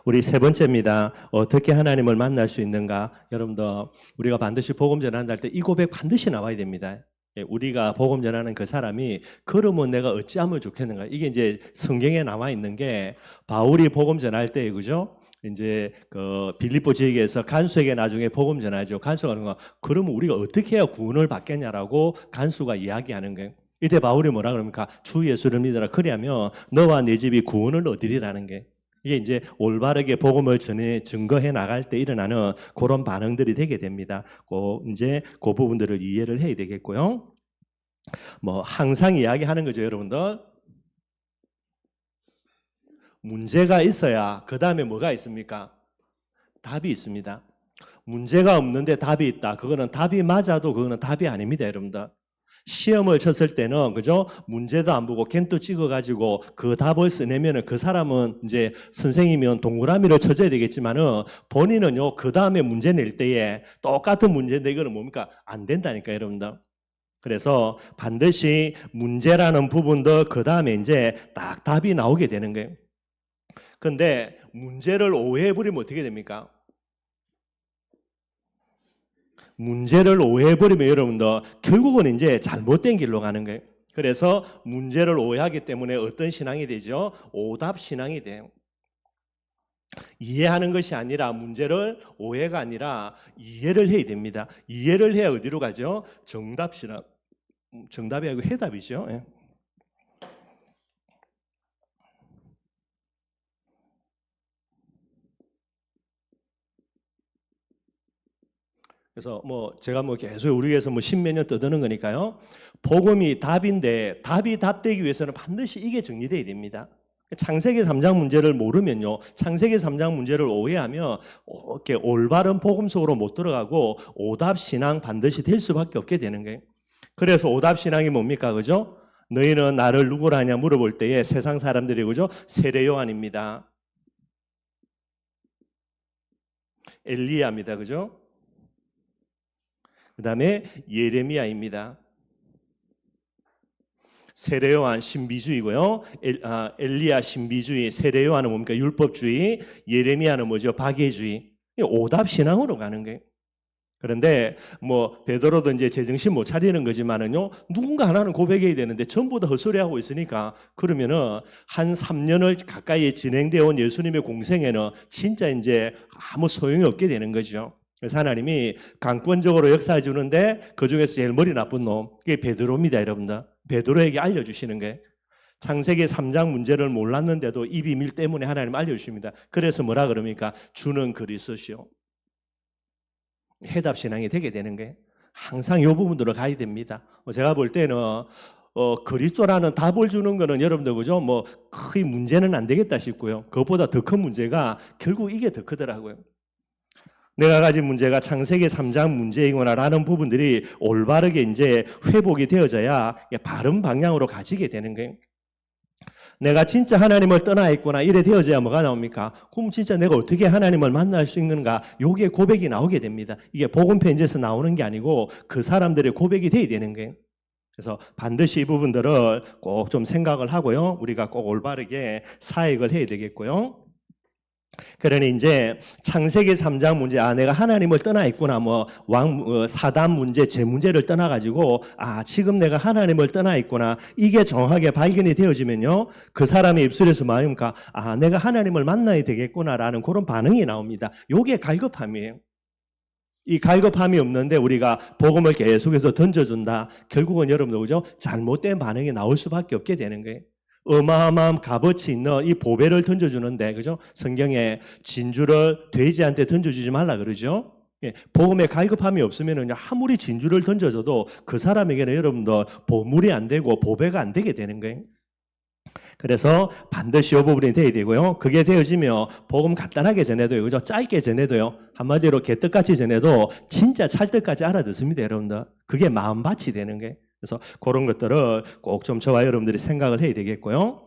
우리 세 번째입니다. 어떻게 하나님을 만날 수 있는가? 여러분들, 우리가 반드시 복음 전환할 때 이 고백 반드시 나와야 됩니다. 우리가 복음 전하는 그 사람이 그러면 내가 어찌하면 좋겠는가? 이게 이제 성경에 나와 있는 게 바울이 복음 전할 때, 그죠? 이제 그 빌립보 지역에서 간수에게 나중에 복음 전하죠. 간수가 하는 거, 그러면 우리가 어떻게 해야 구원을 받겠냐라고 간수가 이야기하는 거예요. 이때 바울이 뭐라 그럽니까? 주 예수를 믿어라. 그리하면 너와 네 집이 구원을 얻으리라는 게. 이게 이제 올바르게 복음을 증거해 나갈 때 일어나는 그런 반응들이 되게 됩니다. 이제 그 부분들을 이해를 해야 되겠고요. 뭐 항상 이야기하는 거죠, 여러분들. 문제가 있어야 그 다음에 뭐가 있습니까? 답이 있습니다. 문제가 없는데 답이 있다. 그거는 답이 맞아도 그거는 답이 아닙니다, 여러분들. 시험을 쳤을 때는, 그죠? 문제도 안 보고 캔도 찍어가지고 그 답을 쓰내면은 그 사람은 이제 선생이면 동그라미를 쳐줘야 되겠지만은 본인은요, 그 다음에 문제 낼 때에 똑같은 문제인데 이거는 뭡니까? 안 된다니까, 여러분들. 그래서 반드시 문제라는 부분도 그 다음에 이제 딱 답이 나오게 되는 거예요. 근데 문제를 오해해버리면 어떻게 됩니까? 문제를 오해해버리면 여러분들 결국은 이제 잘못된 길로 가는 거예요. 그래서 문제를 오해하기 때문에 어떤 신앙이 되죠? 오답 신앙이 돼요. 이해하는 것이 아니라 문제를 오해가 아니라 이해를 해야 됩니다. 이해를 해야 어디로 가죠? 정답 신앙. 정답이 아니고 해답이죠. 예. 그래서 제가 계속 우리 위해서 십몇 년 떠드는 거니까요. 복음이 답인데 답이 답되기 위해서는 반드시 이게 정리돼야 됩니다. 창세기 3장 문제를 모르면요. 창세기 3장 문제를 오해하면 이렇게 올바른 복음 속으로 못 들어가고 오답 신앙 반드시 될 수밖에 없게 되는 거예요. 그래서 오답 신앙이 뭡니까? 그죠? 너희는 나를 누구라 하냐 물어볼 때에 세상 사람들이 그죠? 세례 요한입니다. 엘리야입니다. 그죠? 그 다음에 예레미야입니다. 세례요한 신비주의고요. 엘리야 신비주의, 세례요한은 뭡니까? 율법주의, 예레미야는 뭐죠? 박해주의. 오답 신앙으로 가는 거예요. 그런데 베드로도 이제 제정신 못 차리는 거지만은요, 누군가 하나는 고백해야 되는데 전부 다 헛소리하고 있으니까 그러면은 한 3년을 가까이 진행되어 온 예수님의 공생에는 진짜 이제 아무 소용이 없게 되는 거죠. 그래서 하나님이 강권적으로 역사해 주는데 그 중에서 제일 머리 나쁜 놈, 그게 베드로입니다, 여러분들. 베드로에게 알려주시는 거예요. 창세기 3장 문제를 몰랐는데도 이 비밀 때문에 하나님 알려주십니다. 그래서 뭐라 그럽니까? 주는 그리스도시요. 해답 신앙이 되게 되는 거예요. 항상 이 부분으로 가야 됩니다. 제가 볼 때는 그리스도라는 답을 주는 거는 여러분들 그죠? 크게 문제는 안 되겠다 싶고요. 그것보다 더 큰 문제가 결국 이게 더 크더라고요. 내가 가진 문제가 창세기 3장 문제이구나라는 부분들이 올바르게 이제 회복이 되어져야 바른 방향으로 가지게 되는 거예요. 내가 진짜 하나님을 떠나 있구나 이래 되어져야 뭐가 나옵니까? 그럼 진짜 내가 어떻게 하나님을 만날 수 있는가? 요게 고백이 나오게 됩니다. 이게 복음 편지에서 나오는 게 아니고 그 사람들의 고백이 돼야 되는 거예요. 그래서 반드시 이 부분들을 꼭 좀 생각을 하고요. 우리가 꼭 올바르게 사역을 해야 되겠고요. 그러니 이제 창세기 3장 문제, 내가 하나님을 떠나 있구나, 사단 문제, 제 문제를 떠나가지고, 지금 내가 하나님을 떠나 있구나, 이게 정확하게 발견이 되어지면요, 그 사람의 입술에서 말입니까? 내가 하나님을 만나야 되겠구나라는 그런 반응이 나옵니다. 요게 갈급함이에요. 이 갈급함이 없는데 우리가 복음을 계속해서 던져준다. 결국은 여러분들, 그죠? 잘못된 반응이 나올 수밖에 없게 되는 거예요. 어마어마한 값어치 있는 이 보배를 던져주는데, 그죠? 성경에 진주를 돼지한테 던져주지 말라 그러죠? 복음에 갈급함이 없으면 아무리 진주를 던져줘도 그 사람에게는 여러분들 보물이 안 되고 보배가 안 되게 되는 거예요. 그래서 반드시 이 부분이 돼야 되고요. 그게 되어지면 복음 간단하게 전해도요. 그죠? 짧게 전해도요. 한마디로 개떡같이 전해도 진짜 찰떡같이 알아듣습니다, 여러분들. 그게 마음밭이 되는 거예요. 그래서 그런 것들을 꼭 좀 저와 여러분들이 생각을 해야 되겠고요.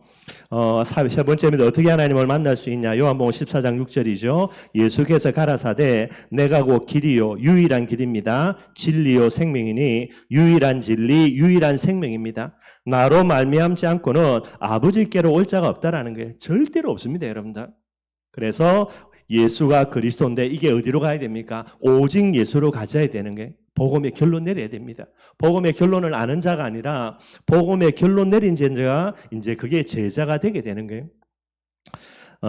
세 번째입니다. 어떻게 하나님을 만날 수 있냐? 요한복음 14장 6절이죠. 예수께서 가라사대 내가 곧 길이요 유일한 길입니다. 진리요 생명이니 유일한 진리 유일한 생명입니다. 나로 말미암지 않고는 아버지께로 올 자가 없다라는 거예요. 절대로 없습니다, 여러분들. 그래서 예수가 그리스도인데 이게 어디로 가야 됩니까? 오직 예수로 가져야 되는 게 복음의 결론 내려야 됩니다. 복음의 결론을 아는 자가 아니라 복음의 결론 내린 자가 이제 그게 제자가 되게 되는 거예요.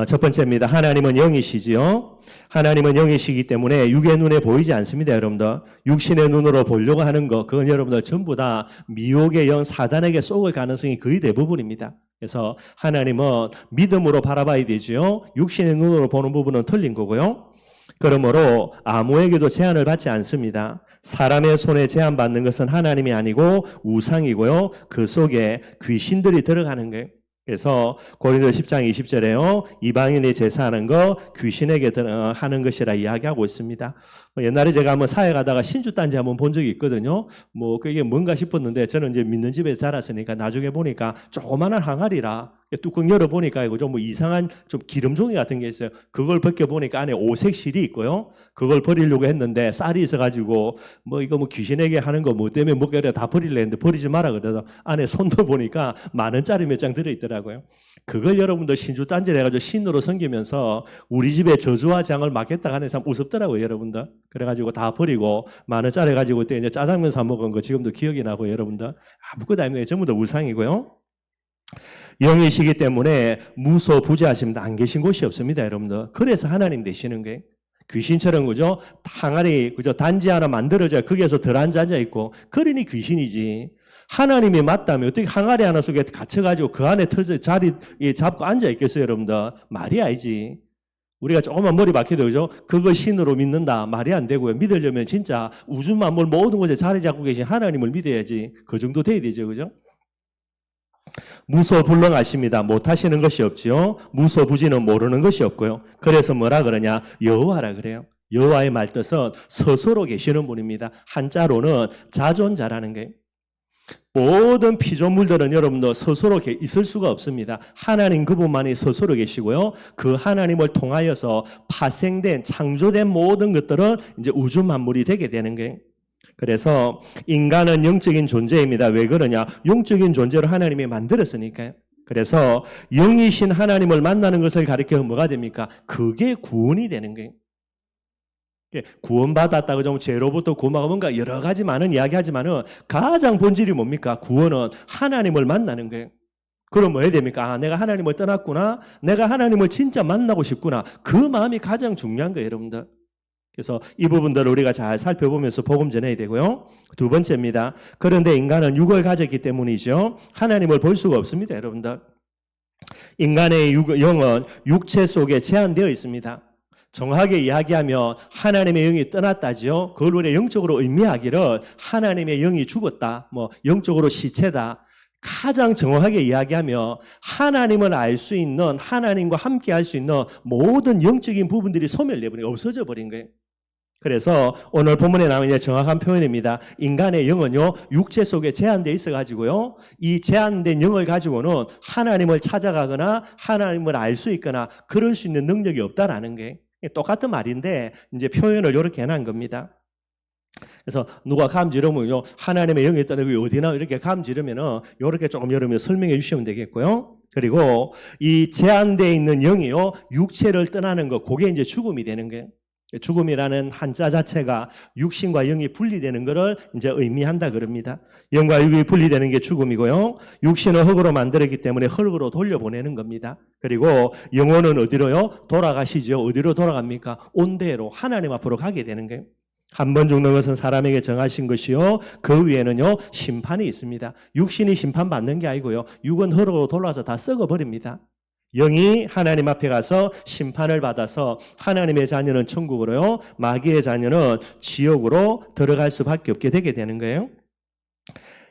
첫 번째입니다. 하나님은 영이시지요. 하나님은 영이시기 때문에 육의 눈에 보이지 않습니다, 여러분들. 육신의 눈으로 보려고 하는 거, 그건 여러분들 전부 다 미혹의 영, 사단에게 쏘을 가능성이 거의 대부분입니다. 그래서 하나님은 믿음으로 바라봐야 되지요. 육신의 눈으로 보는 부분은 틀린 거고요. 그러므로 아무에게도 제한을 받지 않습니다. 사람의 손에 제한받는 것은 하나님이 아니고 우상이고요. 그 속에 귀신들이 들어가는 거예요. 그래서 고린도서 10장 20절에요. 이방인이 제사하는 거 귀신에게 하는 것이라 이야기하고 있습니다. 옛날에 제가 한번 사회 가다가 신주단지 한번 본 적이 있거든요. 그게 뭔가 싶었는데 저는 이제 믿는 집에 자랐으니까 나중에 보니까 조그마한 항아리라 뚜껑 열어보니까 이거 좀 이상한 좀 기름종이 같은 게 있어요. 그걸 벗겨보니까 안에 오색 실이 있고요. 그걸 버리려고 했는데 쌀이 있어가지고 이거 귀신에게 하는 거 때문에 먹으려 다 버리려 했는데 버리지 마라 그래서 안에 손도 보니까 10,000원짜리 몇 장 들어있더라고요. 그걸 여러분들 신주단지를 해가지고 신으로 섬기면서 우리 집에 저주와 장을 막겠다 하는 참 우습더라고요, 여러분들. 그래가지고 다 버리고 10,000원짜리 가지고 그때 이제 짜장면 사 먹은 거 지금도 기억이 나고 여러분들. 아무것도 아니에요. 전부 다 우상이고요. 영이시기 때문에 무소부재하십니다. 안 계신 곳이 없습니다, 여러분들. 그래서 하나님 되시는 거예요. 귀신처럼 그죠? 항아리 그죠? 단지 하나 만들어져야 거기에서 덜 앉아 있고 그러니 귀신이지. 하나님이 맞다면 어떻게 항아리 하나 속에 갇혀가지고 그 안에 자리 잡고 앉아 있겠어요, 여러분들? 말이 아니지. 우리가 조금만 머리 박혀도 그죠? 그걸 신으로 믿는다. 말이 안 되고요. 믿으려면 진짜 우주 만물 모든 곳에 자리 잡고 계신 하나님을 믿어야지. 그 정도 돼야 되죠, 그죠? 무소불능하십니다. 못하시는 것이 없지요. 무소부지는 모르는 것이 없고요. 그래서 뭐라 그러냐? 여호와라 그래요. 여호와의 말뜻은 스스로 계시는 분입니다. 한자로는 자존자라는 거예요. 모든 피조물들은 여러분도 스스로 있을 수가 없습니다. 하나님 그분만이 스스로 계시고요. 그 하나님을 통하여서 파생된 창조된 모든 것들은 이제 우주 만물이 되게 되는 거예요. 그래서 인간은 영적인 존재입니다. 왜 그러냐? 영적인 존재로 하나님이 만들었으니까요. 그래서 영이신 하나님을 만나는 것을 가리켜 뭐가 됩니까? 그게 구원이 되는 거예요. 구원받았다고 좀 죄로부터 구원하고 뭔가 여러 가지 많은 이야기하지만은 가장 본질이 뭡니까? 구원은 하나님을 만나는 거예요. 그럼 뭐 해야 됩니까? 내가 하나님을 떠났구나. 내가 하나님을 진짜 만나고 싶구나. 그 마음이 가장 중요한 거예요, 여러분들. 그래서 이 부분들을 우리가 잘 살펴보면서 복음 전해야 되고요. 두 번째입니다. 그런데 인간은 육을 가졌기 때문이죠. 하나님을 볼 수가 없습니다, 여러분들. 인간의 영은 육체 속에 제한되어 있습니다. 정확하게 이야기하면 하나님의 영이 떠났다지요. 그걸 우리가 영적으로 의미하기를 하나님의 영이 죽었다. 영적으로 시체다. 가장 정확하게 이야기하면 하나님을 알 수 있는 하나님과 함께 할 수 있는 모든 영적인 부분들이 소멸되어버린 없어져 버린 거예요. 그래서 오늘 본문에 나오는 정확한 표현입니다. 인간의 영은요 육체 속에 제한되어 있어가지고요 이 제한된 영을 가지고는 하나님을 찾아가거나 하나님을 알 수 있거나 그럴 수 있는 능력이 없다라는 게 똑같은 말인데 이제 표현을 이렇게 해놓은 겁니다. 그래서 누가 감 지르면요 하나님의 영이 있다는 게 어디나 이렇게 감 지르면은 이렇게 조금 여러분이 설명해 주시면 되겠고요. 그리고 이 제한되어 있는 영이요 육체를 떠나는 거 그게 이제 죽음이 되는 거예요. 죽음이라는 한자 자체가 육신과 영이 분리되는 것을 이제 의미한다 그럽니다. 영과 육이 분리되는 게 죽음이고요. 육신은 흙으로 만들었기 때문에 흙으로 돌려보내는 겁니다. 그리고 영혼은 어디로요? 돌아가시죠. 어디로 돌아갑니까? 온대로 하나님 앞으로 가게 되는 거예요. 한 번 죽는 것은 사람에게 정하신 것이요. 그 위에는요 심판이 있습니다. 육신이 심판받는 게 아니고요. 육은 흙으로 돌아서 다 썩어버립니다. 영이 하나님 앞에 가서 심판을 받아서 하나님의 자녀는 천국으로요. 마귀의 자녀는 지옥으로 들어갈 수밖에 없게 되게 되는 거예요.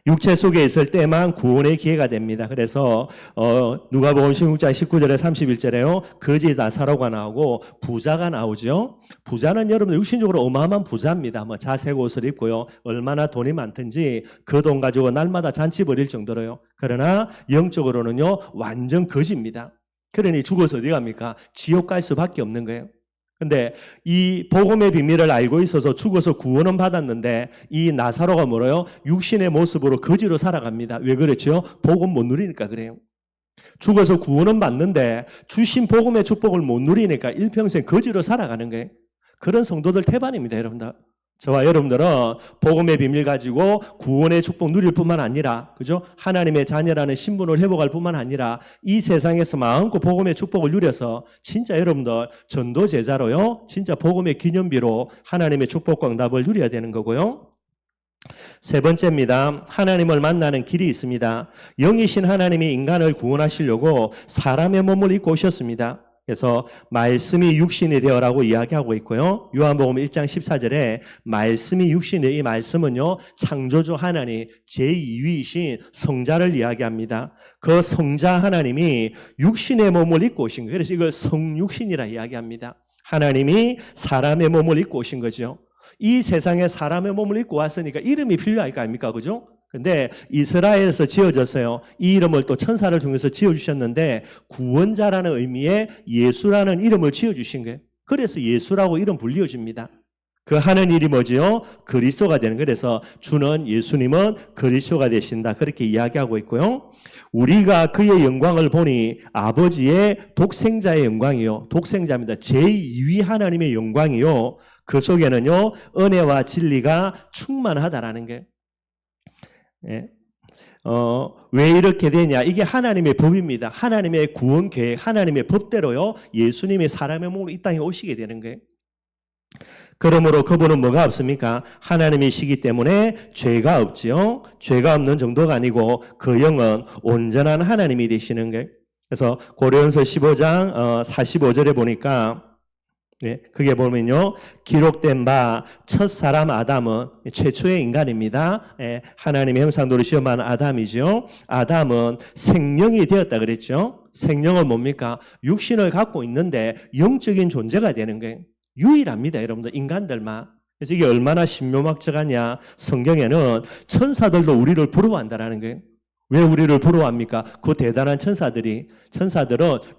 육체 속에 있을 때만 구원의 기회가 됩니다. 그래서 누가복음 16장 19절에 31절에요. 거지 나사로가 나오고 부자가 나오죠. 부자는 여러분 육신적으로 어마어마한 부자입니다. 자색 옷을 입고요. 얼마나 돈이 많든지 그 돈 가지고 날마다 잔치 벌일 정도로요. 그러나 영적으로는요. 완전 거지입니다. 그러니 죽어서 어디 갑니까? 지옥 갈 수밖에 없는 거예요. 근데 이 복음의 비밀을 알고 있어서 죽어서 구원은 받았는데 이 나사로가 뭐래요? 육신의 모습으로 거지로 살아갑니다. 왜 그렇죠? 복음 못 누리니까 그래요. 죽어서 구원은 받는데 주신 복음의 축복을 못 누리니까 일평생 거지로 살아가는 거예요. 그런 성도들 태반입니다, 여러분들. 저와 여러분들은 복음의 비밀 가지고 구원의 축복 누릴 뿐만 아니라, 그죠? 하나님의 자녀라는 신분을 회복할 뿐만 아니라 이 세상에서 마음껏 복음의 축복을 누려서 진짜 여러분들 전도 제자로요, 진짜 복음의 기념비로 하나님의 축복과 응답을 누려야 되는 거고요. 세 번째입니다. 하나님을 만나는 길이 있습니다. 영이신 하나님이 인간을 구원하시려고 사람의 몸을 입고 오셨습니다. 그래서 말씀이 육신이 되어라고 이야기하고 있고요. 요한복음 1장 14절에 말씀이 육신이, 이 말씀은요, 창조주 하나님 제2위이신 성자를 이야기합니다. 그 성자 하나님이 육신의 몸을 입고 오신 거예요. 그래서 이걸 성육신이라 이야기합니다. 하나님이 사람의 몸을 입고 오신 거죠. 이 세상에 사람의 몸을 입고 왔으니까 이름이 필요할 거 아닙니까? 그죠? 근데 이스라엘에서 지어졌어요. 이 이름을 또 천사를 통해서 지어주셨는데 구원자라는 의미의 예수라는 이름을 지어주신 거예요. 그래서 예수라고 이름 불리어집니다. 그 하는 일이 뭐지요? 그리스도가 되는 거예요. 그래서 주는, 예수님은 그리스도가 되신다. 그렇게 이야기하고 있고요. 우리가 그의 영광을 보니 아버지의 독생자의 영광이요. 독생자입니다. 제2위 하나님의 영광이요. 그 속에는요, 은혜와 진리가 충만하다라는 거예요. 예. 왜 이렇게 되냐? 이게 하나님의 법입니다. 하나님의 구원 계획, 하나님의 법대로요, 예수님이 사람의 몸으로 이 땅에 오시게 되는 거예요. 그러므로 그분은 뭐가 없습니까? 하나님이시기 때문에 죄가 없지요. 죄가 없는 정도가 아니고 그 영은 온전한 하나님이 되시는 거예요. 그래서 고린도서 15장 45절에 보니까, 네, 그게 보면요, 기록된 바 첫사람 아담은 최초의 인간입니다. 예, 하나님의 형상대로 시험한 아담이죠. 아담은 생명이 되었다 그랬죠. 생명은 뭡니까? 육신을 갖고 있는데 영적인 존재가 되는 거예요. 유일합니다, 여러분들, 인간들만. 그래서 이게 얼마나 신묘막측하냐. 성경에는 천사들도 우리를 부러워한다라는 거예요. 왜 우리를 부러워합니까? 그 대단한 천사들은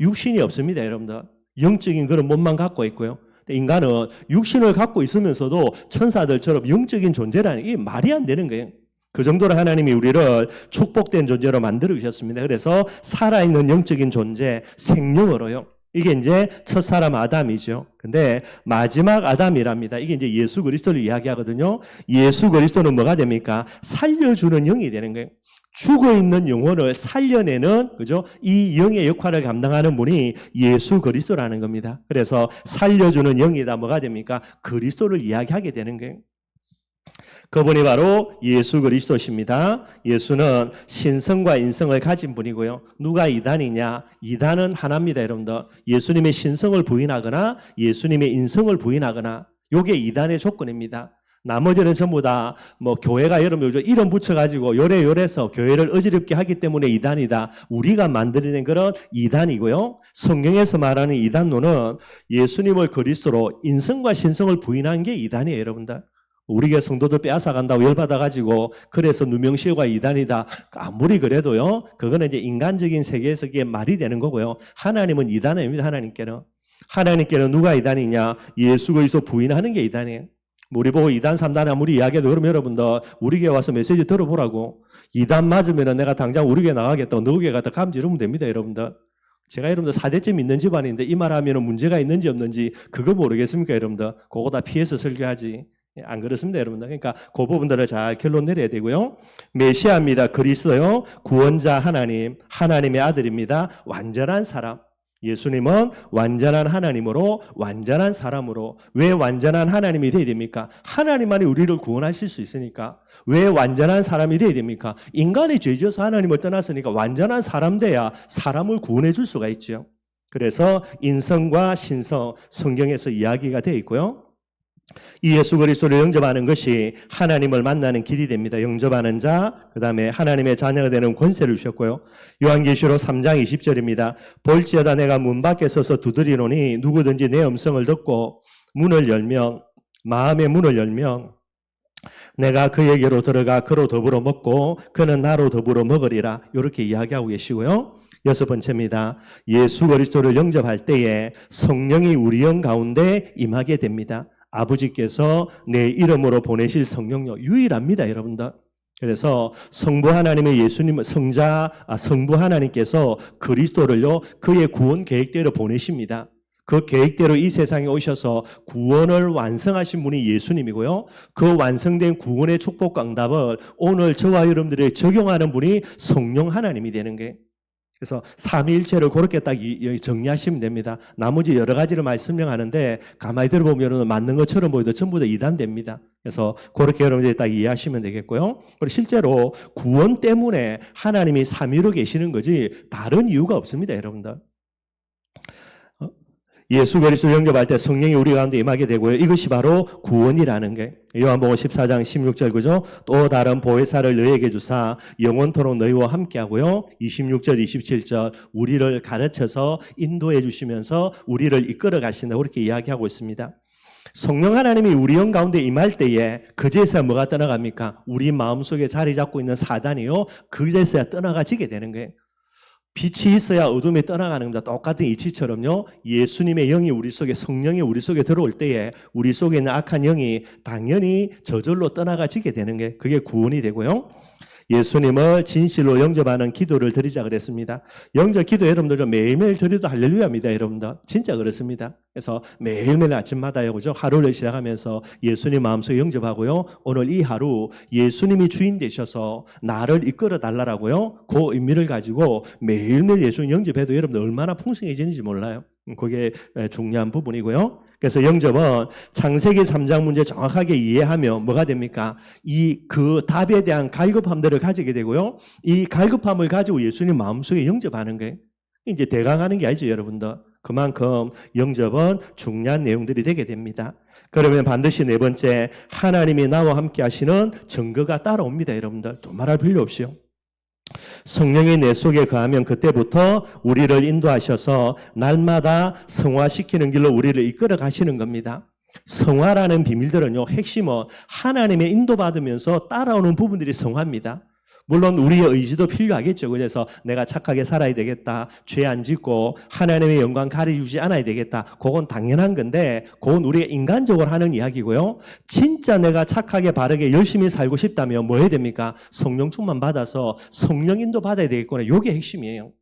육신이 없습니다, 여러분들. 영적인 그런 몸만 갖고 있고요. 인간은 육신을 갖고 있으면서도 천사들처럼 영적인 존재라는 게 말이 안 되는 거예요. 그 정도로 하나님이 우리를 축복된 존재로 만들어 주셨습니다. 그래서 살아있는 영적인 존재, 생명으로요. 이게 이제 첫사람 아담이죠. 근데 마지막 아담이랍니다. 이게 이제 예수 그리스도를 이야기하거든요. 예수 그리스도는 뭐가 됩니까? 살려주는 영이 되는 거예요. 죽어 있는 영혼을 살려내는, 그죠? 이 영의 역할을 감당하는 분이 예수 그리스도라는 겁니다. 그래서 살려주는 영이다. 뭐가 됩니까? 그리스도를 이야기하게 되는 거예요. 그분이 바로 예수 그리스도십니다. 예수는 신성과 인성을 가진 분이고요. 누가 이단이냐? 이단은 하나입니다, 여러분들. 예수님의 신성을 부인하거나 예수님의 인성을 부인하거나, 요게 이단의 조건입니다. 나머지는 전부 다 뭐 교회가 여러분 이름 붙여가지고 요래요래서 교회를 어지럽게 하기 때문에 이단이다. 우리가 만들어낸 그런 이단이고요. 성경에서 말하는 이단론은 예수님을 그리스도로 인성과 신성을 부인한 게 이단이에요, 여러분들. 우리 교회 성도들 빼앗아간다고 열받아가지고 그래서 누명시효가 이단이다. 아무리 그래도요, 그거는 이제 인간적인 세계에서 그게 말이 되는 거고요. 하나님은 이단입니다. 하나님께는 누가 이단이냐? 예수 그리스도 부인하는 게 이단이에요. 우리 보고 2단, 3단 아무리 이야기해도 그러면 여러분들 우리 교회 와서 메시지 들어보라고. 2단 맞으면 내가 당장 우리 교회 나가겠다고 너 교회 가다 감지르면 됩니다, 여러분들. 제가 여러분들 4대쯤 있는 집안인데 이 말하면 문제가 있는지 없는지 그거 모르겠습니까, 여러분들? 그거 다 피해서 설교하지. 안 그렇습니다, 여러분들. 그러니까 그 부분들을 잘 결론 내려야 되고요. 메시아입니다. 그리스도요. 구원자 하나님, 하나님의 아들입니다. 완전한 사람. 예수님은 완전한 하나님으로 완전한 사람으로. 왜 완전한 하나님이 되어야 됩니까? 하나님만이 우리를 구원하실 수 있으니까. 왜 완전한 사람이 되어야 됩니까? 인간이 죄지어서 하나님을 떠났으니까 완전한 사람 돼야 사람을 구원해 줄 수가 있죠. 그래서 인성과 신성, 성경에서 이야기가 되어 있고요. 이 예수 그리스도를 영접하는 것이 하나님을 만나는 길이 됩니다. 영접하는 자, 그 다음에 하나님의 자녀가 되는 권세를 주셨고요. 요한계시록 3장 20절입니다. 볼지어다 내가 문 밖에 서서 두드리노니 누구든지 내 음성을 듣고 문을 열면, 마음의 문을 열면 내가 그에게로 들어가 그로 더불어 먹고 그는 나로 더불어 먹으리라. 이렇게 이야기하고 계시고요. 6번째입니다. 예수 그리스도를 영접할 때에 성령이 우리 영 가운데 임하게 됩니다. 아버지께서 내 이름으로 보내실 성령요, 유일합니다, 여러분들. 그래서 성부 하나님의 성부 하나님께서 그리스도를요, 그의 구원 계획대로 보내십니다. 그 계획대로 이 세상에 오셔서 구원을 완성하신 분이 예수님이고요. 그 완성된 구원의 축복과 응답을 오늘 저와 여러분들이 적용하는 분이 성령 하나님이 되는 거예요. 그래서 삼위일체를 그렇게 딱 정리하시면 됩니다. 나머지 여러 가지를 설명하는데 가만히 들어보면 맞는 것처럼 보여도 전부 다 이단됩니다. 그래서 그렇게 여러분들이 딱 이해하시면 되겠고요. 그리고 실제로 구원 때문에 하나님이 삼위로 계시는 거지 다른 이유가 없습니다, 여러분들. 예수 그리스도를 영접할 때 성령이 우리 가운데 임하게 되고요. 이것이 바로 구원이라는 게 요한복음 14장 16절 그죠? 또 다른 보혜사를 너희에게 주사 영원토록 너희와 함께하고요. 26절 27절 우리를 가르쳐서 인도해 주시면서 우리를 이끌어 가신다 그렇게 이야기하고 있습니다. 성령 하나님이 우리 영 가운데 임할 때에 그제서야 뭐가 떠나갑니까? 우리 마음속에 자리 잡고 있는 사단이요. 그제서야 떠나가지게 되는 거예요. 빛이 있어야 어둠이 떠나가는 겁니다. 똑같은 이치처럼요. 예수님의 영이 우리 속에 성령이 우리 속에 들어올 때에 우리 속에 있는 악한 영이 당연히 저절로 떠나가지게 되는 게 그게 구원이 되고요. 예수님을 진실로 영접하는 기도를 드리자 그랬습니다. 영접 기도 여러분들 매일매일 드려도 할렐루야입니다. 여러분들 진짜 그렇습니다. 그래서 매일매일 아침마다요, 그죠? 하루를 시작하면서 예수님 마음속에 영접하고요. 오늘 이 하루 예수님이 주인 되셔서 나를 이끌어 달라라고요. 그 의미를 가지고 매일매일 예수님 영접해도 여러분들 얼마나 풍성해지는지 몰라요. 그게 중요한 부분이고요. 그래서 영접은 창세기 3장 문제 정확하게 이해하면 뭐가 됩니까? 그 답에 대한 갈급함들을 가지게 되고요. 이 갈급함을 가지고 예수님 마음속에 영접하는 거예요. 이제 대강하는 게 아니죠, 여러분들. 그만큼 영접은 중요한 내용들이 되게 됩니다. 그러면 반드시 네 번째, 하나님이 나와 함께 하시는 증거가 따라옵니다, 여러분들. 두말할 필요 없이요. 성령이 내 속에 거하면 그때부터 우리를 인도하셔서 날마다 성화시키는 길로 우리를 이끌어 가시는 겁니다. 성화라는 비밀들은요, 핵심은 하나님의 인도받으면서 따라오는 부분들이 성화입니다. 물론 우리의 의지도 필요하겠죠. 그래서 내가 착하게 살아야 되겠다. 죄 안 짓고 하나님의 영광 가려주지 않아야 되겠다. 그건 당연한 건데 그건 우리가 인간적으로 하는 이야기고요. 진짜 내가 착하게 바르게 열심히 살고 싶다면 뭐 해야 됩니까? 성령 충만 받아서 성령 인도 받아야 되겠구나. 이게 핵심이에요.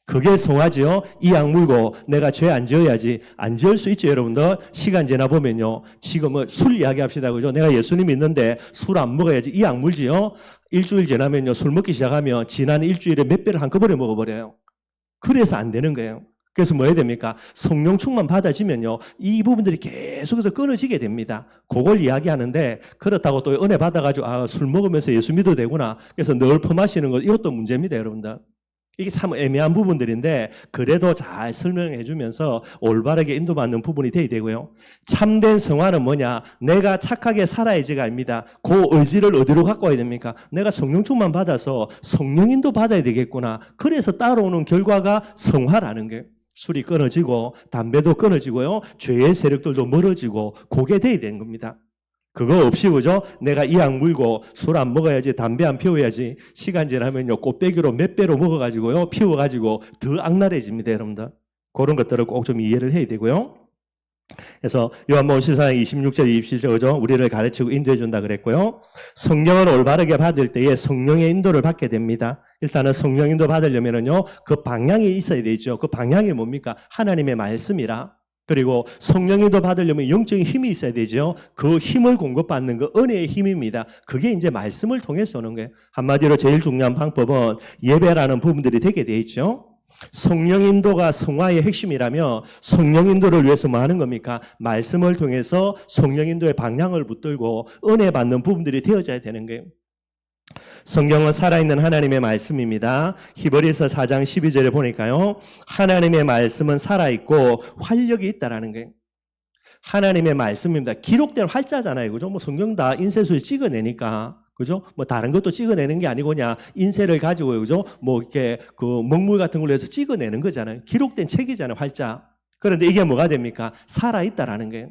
그게 성화지요. 이 악물고 내가 죄 안 지어야지. 안 지을 수 있죠, 여러분들. 시간 지나 보면요. 지금 술 이야기합시다, 그죠? 내가 예수님 믿는데 술 안 먹어야지. 이 악물지요. 일주일 지나면요. 술 먹기 시작하면 지난 일주일에 몇 배를 한꺼번에 먹어버려요. 그래서 안 되는 거예요. 그래서 뭐 해야 됩니까? 성령 충만 받아지면요. 이 부분들이 계속해서 끊어지게 됩니다. 그걸 이야기하는데 그렇다고 또 은혜 받아가지고 술 먹으면서 예수 믿어도 되구나. 그래서 늘 퍼마시는 것 이것도 문제입니다, 여러분들. 이게 참 애매한 부분들인데 그래도 잘 설명해 주면서 올바르게 인도받는 부분이 돼야 되고요. 참된 성화는 뭐냐? 내가 착하게 살아야지가 아닙니다. 그 의지를 어디로 갖고 와야 됩니까? 내가 성령 충만 받아서 성령 인도 받아야 되겠구나. 그래서 따라오는 결과가 성화라는 거예요. 술이 끊어지고 담배도 끊어지고요. 죄의 세력들도 멀어지고 그게 돼야 되는 겁니다. 그거 없이 그죠? 내가 이 약 물고 술 안 먹어야지, 담배 안 피워야지. 시간 지나면요 꽃배기로 몇 배로 먹어가지고요 피워가지고 더 악랄해집니다, 여러분들. 그런 것들을 꼭 좀 이해를 해야 되고요. 그래서 요한복음 14장 26절 27절 그죠? 우리를 가르치고 인도해 준다 그랬고요. 성령을 올바르게 받을 때에 성령의 인도를 받게 됩니다. 일단은 성령 인도 받으려면은요 그 방향이 있어야 되죠. 그 방향이 뭡니까? 하나님의 말씀이라. 그리고 성령인도 받으려면 영적인 힘이 있어야 되죠. 그 힘을 공급받는 그 은혜의 힘입니다. 그게 이제 말씀을 통해서 오는 거예요. 한마디로 제일 중요한 방법은 예배라는 부분들이 되게 돼 있죠. 성령인도가 성화의 핵심이라면 성령인도를 위해서 뭐 하는 겁니까? 말씀을 통해서 성령인도의 방향을 붙들고 은혜 받는 부분들이 되어져야 되는 거예요. 성경은 살아있는 하나님의 말씀입니다. 히브리서 4장 12절에 보니까요. 하나님의 말씀은 살아있고 활력이 있다라는 거예요. 하나님의 말씀입니다. 기록된 활자잖아요. 그죠? 뭐 성경 다 인쇄소에 찍어내니까. 그죠? 뭐 다른 것도 찍어내는 게 아니고 그냥 인쇄를 가지고 그죠? 뭐 이렇게 그 먹물 같은 걸로 해서 찍어내는 거잖아요. 기록된 책이잖아요. 활자. 그런데 이게 뭐가 됩니까? 살아있다라는 거예요.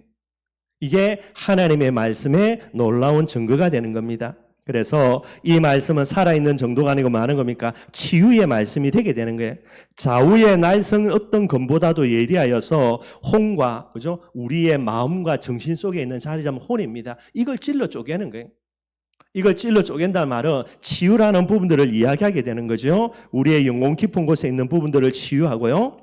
이게 하나님의 말씀의 놀라운 증거가 되는 겁니다. 그래서 이 말씀은 살아있는 정도가 아니고 뭐 하는 겁니까? 치유의 말씀이 되게 되는 거예요. 좌우의 날성 어떤 검보다도 예리하여서 혼과 그죠? 우리의 마음과 정신 속에 있는 자리 잡은 혼입니다. 이걸 찔러 쪼개는 거예요. 이걸 찔러 쪼갠다는 말은 치유라는 부분들을 이야기하게 되는 거죠. 우리의 영혼 깊은 곳에 있는 부분들을 치유하고요.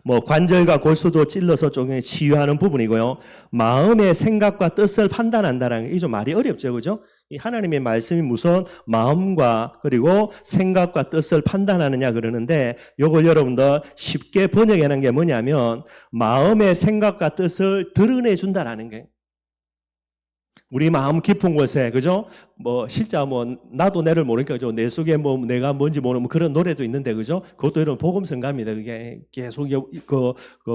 뭐 관절과 골수도 찔러서 쪼개 치유하는 부분이고요. 마음의 생각과 뜻을 판단한다는 게 이게 좀 말이 어렵죠, 그죠? 이 하나님의 말씀이 무슨 마음과 그리고 생각과 뜻을 판단하느냐 그러는데, 이걸 여러분들 쉽게 번역하는 게 뭐냐면 마음의 생각과 뜻을 드러내준다라는 게. 우리 마음 깊은 곳에, 그죠? 뭐, 실제 뭐, 나도 내를 모르니까, 그죠? 내 속에 뭐, 내가 뭔지 모르는 그런 노래도 있는데, 그죠? 그것도 이런 복음성가입니다. 그게 계속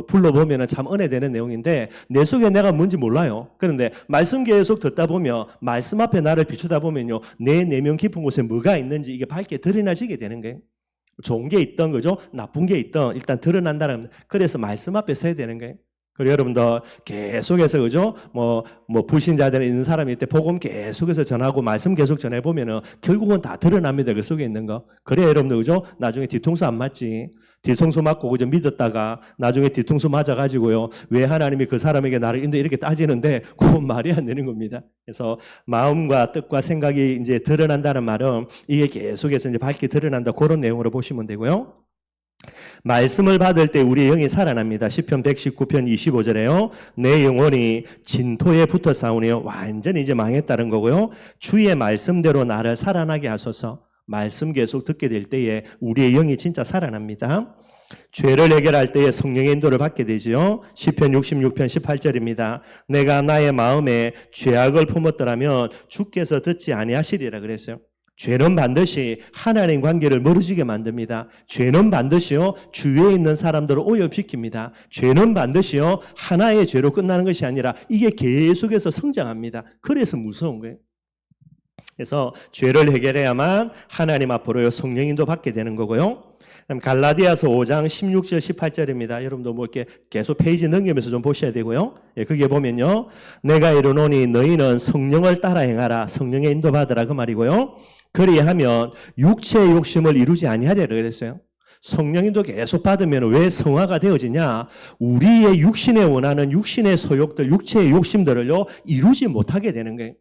불러보면은 참 은혜되는 내용인데, 내 속에 내가 뭔지 몰라요. 그런데 말씀 계속 듣다 보면, 말씀 앞에 나를 비추다 보면요, 내 내면 깊은 곳에 뭐가 있는지 이게 밝게 드러나지게 되는 거예요. 좋은 게 있던, 그죠? 나쁜 게 있던, 일단 드러난다는, 그래서 말씀 앞에 서야 되는 거예요. 그리고 여러분들 계속해서, 그죠? 불신자들이 있는 사람이 있대 복음 계속해서 전하고 말씀 계속 전해보면은 결국은 다 드러납니다. 그 속에 있는 거. 그래야 여러분들, 그죠? 나중에 뒤통수 안 맞지. 뒤통수 맞고, 그죠? 믿었다가 나중에 뒤통수 맞아가지고요. 왜 하나님이 그 사람에게 나를 인도 이렇게 따지는데 그건 말이 안 되는 겁니다. 그래서 마음과 뜻과 생각이 이제 드러난다는 말은 이게 계속해서 이제 밝게 드러난다. 그런 내용으로 보시면 되고요. 말씀을 받을 때 우리의 영이 살아납니다. 시편 119편 25절에요. 내 영혼이 진토에 붙어 싸우네요. 완전히 이제 망했다는 거고요. 주의 말씀대로 나를 살아나게 하소서. 말씀 계속 듣게 될 때에 우리의 영이 진짜 살아납니다. 죄를 해결할 때에 성령의 인도를 받게 되지요. 시편 66편 18절입니다. 내가 나의 마음에 죄악을 품었더라면 주께서 듣지 아니하시리라 그랬어요. 죄는 반드시 하나님 관계를 멀어지게 만듭니다. 죄는 반드시요 주위에 있는 사람들을 오염시킵니다. 죄는 반드시요 하나의 죄로 끝나는 것이 아니라 이게 계속해서 성장합니다. 그래서 무서운 거예요. 그래서 죄를 해결해야만 하나님 앞으로 성령인도 받게 되는 거고요. 갈라디아서 5장 16절 18절입니다. 여러분도 뭐 이렇게 계속 페이지 넘기면서 좀 보셔야 되고요. 예, 거기에 보면요. 내가 이르노니 너희는 성령을 따라 행하라. 성령의 인도 받으라 그 말이고요. 그리하면 육체의 욕심을 이루지 아니하리라 그랬어요. 성령인도 계속 받으면 왜 성화가 되어지냐? 우리의 육신에 원하는 육신의 소욕들, 육체의 욕심들을요 이루지 못하게 되는 거예요.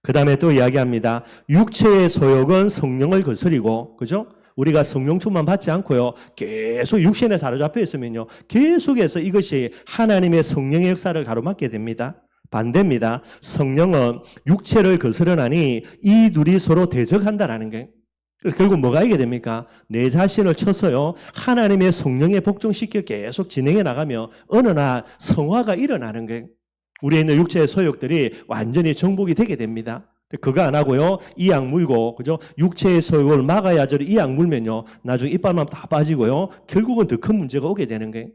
그 다음에 또 이야기합니다. 육체의 소욕은 성령을 거스리고, 그죠? 우리가 성령 충만 받지 않고요. 계속 육신에 사로잡혀 있으면요. 계속해서 이것이 하나님의 성령의 역사를 가로막게 됩니다. 반대입니다. 성령은 육체를 거스르나니 이 둘이 서로 대적한다라는 게. 그래서 결국 뭐가 이게 됩니까? 내 자신을 쳐서요. 하나님의 성령에 복종시켜 계속 진행해 나가며 어느 날 성화가 일어나는 게. 우리에 있는 육체의 소욕들이 완전히 정복이 되게 됩니다. 그거 안 하고요. 이악 물고, 그죠? 육체의 소욕을 막아야 저리 이악 물면요. 나중에 이빨만 다 빠지고요. 결국은 더 큰 문제가 오게 되는 거예요.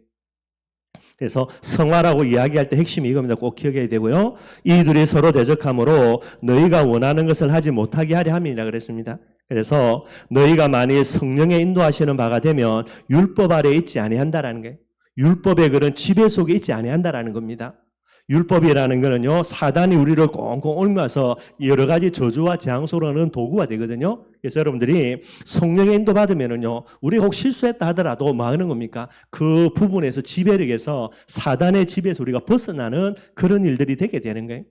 그래서 성화라고 이야기할 때 핵심이 이겁니다. 꼭 기억해야 되고요. 이들이 서로 대적함으로 너희가 원하는 것을 하지 못하게 하려 함이라 그랬습니다. 그래서 너희가 만일 성령의 인도하시는 바가 되면 율법 아래에 있지 아니한다라는 거예요. 율법의 그런 지배 속에 있지 아니한다라는 겁니다. 율법이라는 거는요, 사단이 우리를 꽁꽁 옮겨서 여러 가지 저주와 재앙소로는 도구가 되거든요. 그래서 여러분들이 성령의 인도 받으면은요, 우리가 혹 실수했다 하더라도 뭐 하는 겁니까? 그 부분에서 지배력에서 사단의 지배에서 우리가 벗어나는 그런 일들이 되게 되는 거예요.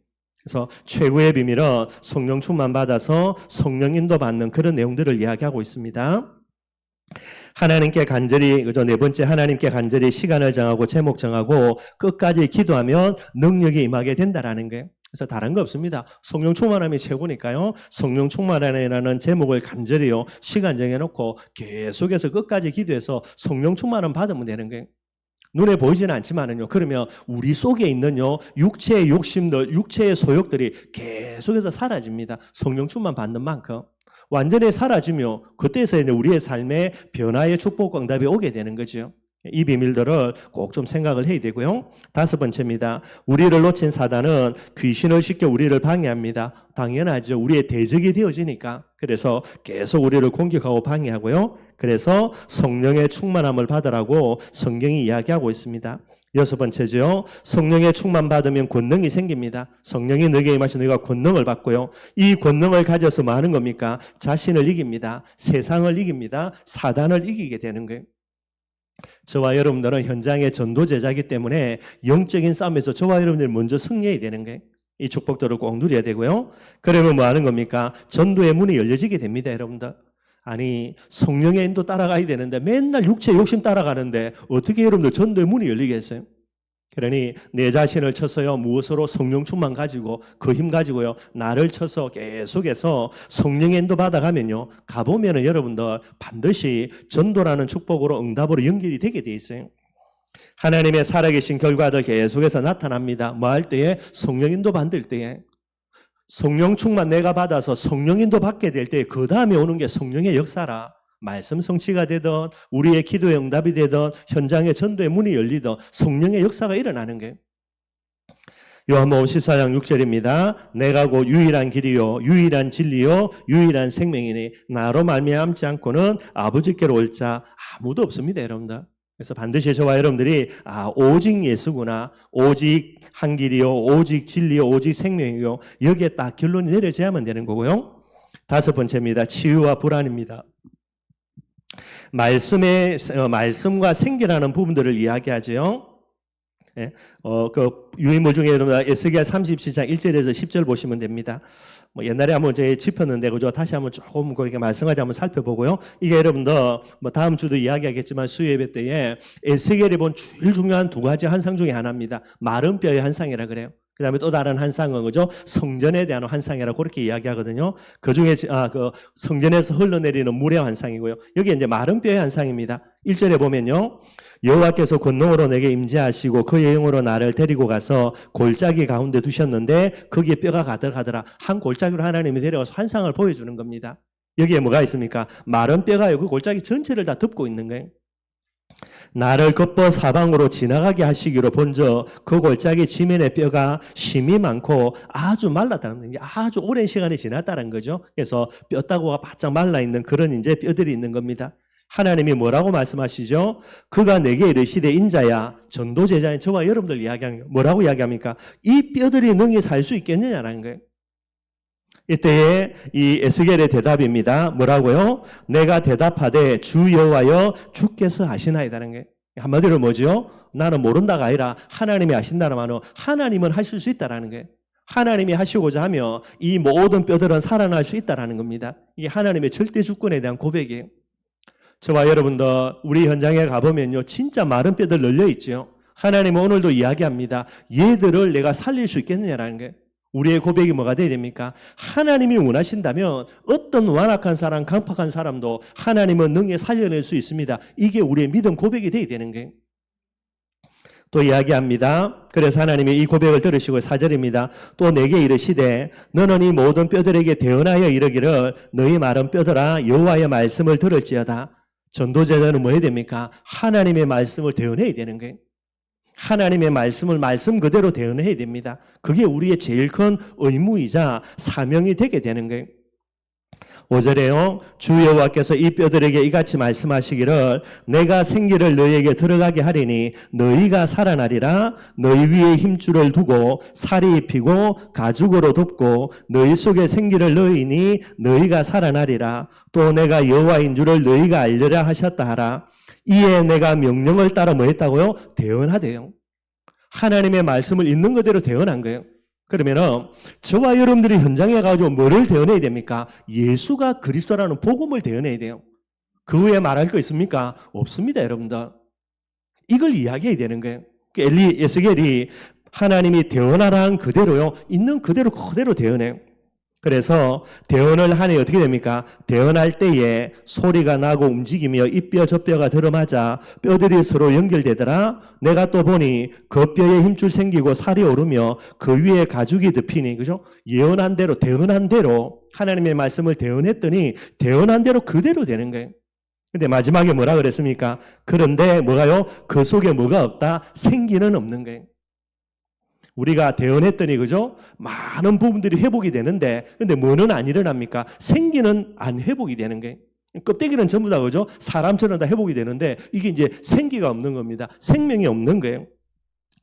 그래서 최고의 비밀은 성령 충만 받아서 성령 인도 받는 그런 내용들을 이야기하고 있습니다. 하나님께 간절히, 그죠? 네 번째, 하나님께 간절히 시간을 정하고 제목 정하고 끝까지 기도하면 능력이 임하게 된다라는 거예요. 그래서 다른 거 없습니다. 성령 충만함이 최고니까요. 성령 충만함이라는 제목을 간절히요 시간 정해놓고 계속해서 끝까지 기도해서 성령 충만함 받으면 되는 거예요. 눈에 보이지는 않지만은요. 그러면 우리 속에 있는요 육체의 욕심들, 육체의 소욕들이 계속해서 사라집니다. 성령 충만 받는 만큼. 완전히 사라지며 그때서 이제 우리의 삶에 변화의 축복 응답이 오게 되는 거죠. 이 비밀들을 꼭 좀 생각을 해야 되고요. 다섯 번째입니다. 우리를 놓친 사단은 귀신을 시켜 우리를 방해합니다. 당연하죠. 우리의 대적이 되어지니까. 그래서 계속 우리를 공격하고 방해하고요. 그래서 성령의 충만함을 받으라고 성경이 이야기하고 있습니다. 여섯 번째죠. 성령의 충만 받으면 권능이 생깁니다. 성령이 너에게 임하신 너희가 권능을 받고요. 이 권능을 가져서 뭐 하는 겁니까? 자신을 이깁니다. 세상을 이깁니다. 사단을 이기게 되는 거예요. 저와 여러분들은 현장의 전도 제자이기 때문에 영적인 싸움에서 저와 여러분들이 먼저 승리해야 되는 거예요. 이 축복들을 꼭 누려야 되고요. 그러면 뭐 하는 겁니까? 전도의 문이 열려지게 됩니다, 여러분들. 아니, 성령의 인도 따라가야 되는데 맨날 육체 욕심 따라가는데 어떻게 여러분들 전도의 문이 열리겠어요? 그러니 내 자신을 쳐서요, 무엇으로? 성령 충만 가지고 그 힘 가지고요, 나를 쳐서 계속해서 성령의 인도 받아가면요, 가보면은 여러분들 반드시 전도라는 축복으로 응답으로 연결이 되게 돼 있어요. 하나님의 살아계신 결과들 계속해서 나타납니다. 뭐 할 때에? 성령 인도 받을 때에. 성령 충만 내가 받아서 성령 인도 받게 될 때 그 다음에 오는 게 성령의 역사라. 말씀 성취가 되든 우리의 기도의 응답이 되든 현장의 전도의 문이 열리든 성령의 역사가 일어나는 거예요. 요한복음 14장 6절입니다. 내가 곧 유일한 길이요 유일한 진리요 유일한 생명이니 나로 말미암지 않고는 아버지께로 올 자 아무도 없습니다, 여러분들. 그래서 반드시 저와 여러분들이 오직 예수구나, 오직 한 길이요 오직 진리요 오직 생명이요, 여기에 딱 결론이 내려져야만 되는 거고요. 다섯 번째입니다. 치유와 불안입니다. 말씀과 생기라는 부분들을 이야기하죠. 예, 그 유인물 중에 여러분 에스겔 37장 1절에서 10절 보시면 됩니다. 뭐 옛날에 한번 제가 짚었는데 그죠? 다시 한번 조금 그렇게 말씀하지 한번 살펴보고요. 이게 여러분들 뭐 다음 주도 이야기하겠지만 수요예배 때에 에스겔이 본 제일 중요한 두 가지 환상 중에 하나입니다. 마른 뼈의 환상이라 그래요. 그 다음에 또 다른 환상은 그죠? 성전에 대한 환상이라고 그렇게 이야기하거든요. 그 중에 그 성전에서 흘러내리는 물의 환상이고요. 여기 이제 마른 뼈의 환상입니다. 1절에 보면요, 여호와께서 권능으로 내게 임재하시고 그의 영으로 나를 데리고 가서 골짜기 가운데 두셨는데 거기에 뼈가 가득하더라. 한 골짜기로 하나님이 데려가서 환상을 보여주는 겁니다. 여기에 뭐가 있습니까? 마른 뼈가요, 그 골짜기 전체를 다 덮고 있는 거예요. 나를 겉보 사방으로 지나가게 하시기로 본즉 그 골짜기 지면의 뼈가 심이 많고 아주 말랐다는 게, 아주 오랜 시간이 지났다는 거죠. 그래서 뼈다구가 바짝 말라있는 그런 이제 뼈들이 있는 겁니다. 하나님이 뭐라고 말씀하시죠? 그가 내게 이르시되 인자야, 전도제자인 저와 여러분들 이야기하는 거 뭐라고 이야기합니까? 이 뼈들이 능히 살 수 있겠느냐라는 거예요. 이때에 이 에스겔의 대답입니다. 뭐라고요? 내가 대답하되 주 여호와여 주께서 아시나이다라는 게, 한마디로 뭐죠? 나는 모른다가 아니라 하나님이 아신다는 말은 하나님은 하실 수 있다라는 거예요. 하나님이 하시고자 하면 이 모든 뼈들은 살아날 수 있다라는 겁니다. 이게 하나님의 절대 주권에 대한 고백이에요. 저와 여러분들 우리 현장에 가보면요, 진짜 마른 뼈들 널려 있죠. 하나님은 오늘도 이야기합니다. 얘들을 내가 살릴 수 있겠느냐라는 거예요. 우리의 고백이 뭐가 돼야 됩니까? 하나님이 원하신다면 어떤 완악한 사람, 강팍한 사람도 하나님은 능히 살려낼 수 있습니다. 이게 우리의 믿음 고백이 돼야 되는 거예요. 또 이야기합니다. 그래서 하나님이 이 고백을 들으시고 4절입니다. 또 내게 이르시되 너는 이 모든 뼈들에게 대언하여 이르기를 너희 마른 뼈들아 여호와의 말씀을 들을지어다. 전도제자는 뭐 해야 됩니까? 하나님의 말씀을 대언해야 되는 거예요. 하나님의 말씀을 말씀 그대로 대언해야 됩니다. 그게 우리의 제일 큰 의무이자 사명이 되게 되는 거예요. 5절에요. 주 여호와께서 이 뼈들에게 이같이 말씀하시기를 내가 생기를 너희에게 들어가게 하리니 너희가 살아나리라. 너희 위에 힘줄을 두고 살이 입히고 가죽으로 덮고 너희 속에 생기를 넣으니 너희가 살아나리라. 또 내가 여호와인 줄을 너희가 알리라 하셨다 하라. 이에 내가 명령을 따라 뭐 했다고요? 대언하대요. 하나님의 말씀을 있는 그대로 대언한 거예요. 그러면은 저와 여러분들이 현장에 가지고 뭐를 대언해야 됩니까? 예수가 그리스도라는 복음을 대언해야 돼요. 그 외에 말할 거 있습니까? 없습니다, 여러분들. 이걸 이야기해야 되는 거예요. 에스겔이 하나님이 대언하라는 그대로요, 있는 그대로 대언해요. 그래서 대언을 하니 어떻게 됩니까? 대언할 때에 소리가 나고 움직이며 이 뼈 저 뼈가 들어맞아 뼈들이 서로 연결되더라. 내가 또 보니 그 뼈에 힘줄 생기고 살이 오르며 그 위에 가죽이 덮이니, 그죠? 예언한 대로, 대언한 대로 하나님의 말씀을 대언했더니 대언한 대로 그대로 되는 거예요. 근데 마지막에 뭐라 그랬습니까? 그런데 뭐가요? 그 속에 뭐가 없다? 생기는 없는 거예요. 우리가 대언했더니, 그죠? 많은 부분들이 회복이 되는데, 근데 뭐는 안 일어납니까? 생기는 안 회복이 되는 거예요. 껍데기는 전부 다, 그죠? 사람처럼 다 회복이 되는데, 이게 이제 생기가 없는 겁니다. 생명이 없는 거예요.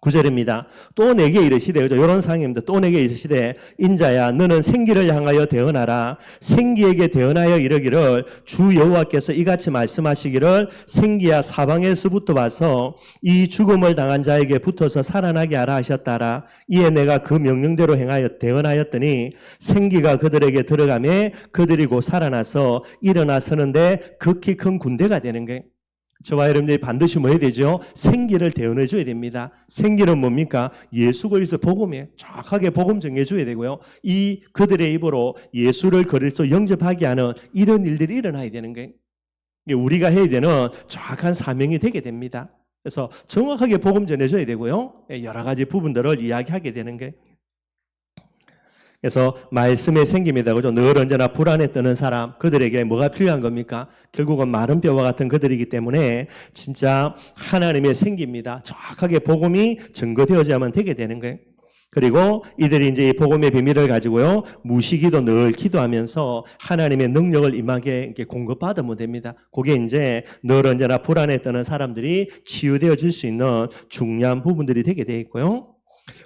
9절입니다. 또 내게 이르시되, 이런 상황입니다. 또 내게 이르시되, 인자야 너는 생기를 향하여 대언하라. 생기에게 대언하여 이르기를, 주 여호와께서 이같이 말씀하시기를, 생기야 사방에서부터 와서 이 죽음을 당한 자에게 붙어서 살아나게 하라 하셨다라. 이에 내가 그 명령대로 행하여 대언하였더니 생기가 그들에게 들어가매 그들이 곧 살아나서 일어나 서는데 극히 큰 군대가 되는 거예요. 저와 여러분들이 반드시 뭐 해야 되죠? 생기를 대언해 줘야 됩니다. 생기는 뭡니까? 예수 그리스도 복음이에요. 정확하게 복음 정해 줘야 되고요. 이 그들의 입으로 예수를 그리스도 영접하게 하는 이런 일들이 일어나야 되는 거예요. 우리가 해야 되는 정확한 사명이 되게 됩니다. 그래서 정확하게 복음 전해줘야 되고요. 여러 가지 부분들을 이야기하게 되는 거예요. 그래서 말씀의 생깁니다. 그죠? 늘 언제나 불안에 떠는 사람, 그들에게 뭐가 필요한 겁니까? 결국은 마른 뼈와 같은 그들이기 때문에 진짜 하나님의 생깁니다. 정확하게 복음이 증거되어야만 되게 되는 거예요. 그리고 이들이 이제 이 복음의 비밀을 가지고요, 무시기도 늘 기도하면서 하나님의 능력을 임하게 공급받으면 됩니다. 그게 이제 늘 언제나 불안에 떠는 사람들이 치유되어질 수 있는 중요한 부분들이 되게 되어 있고요.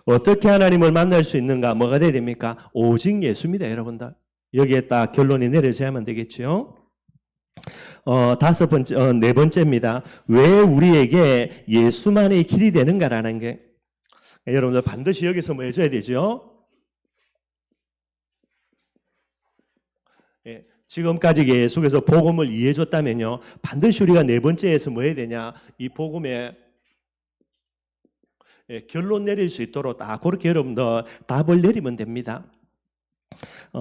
어떻게 하나님을 만날 수 있는가? 뭐가 돼야 됩니까? 오직 예수입니다, 여러분들. 여기에 딱 결론이 내려져야만 되겠죠. 네 번째입니다. 왜 우리에게 예수만의 길이 되는가라는 게, 여러분들 반드시 여기서 뭐 해줘야 되죠? 예, 지금까지 계속해서 복음을 이해해줬다면요, 반드시 우리가 네 번째에서 뭐 해야 되냐? 이 복음의 결론 내릴 수 있도록 딱 그렇게 여러분들 답을 내리면 됩니다.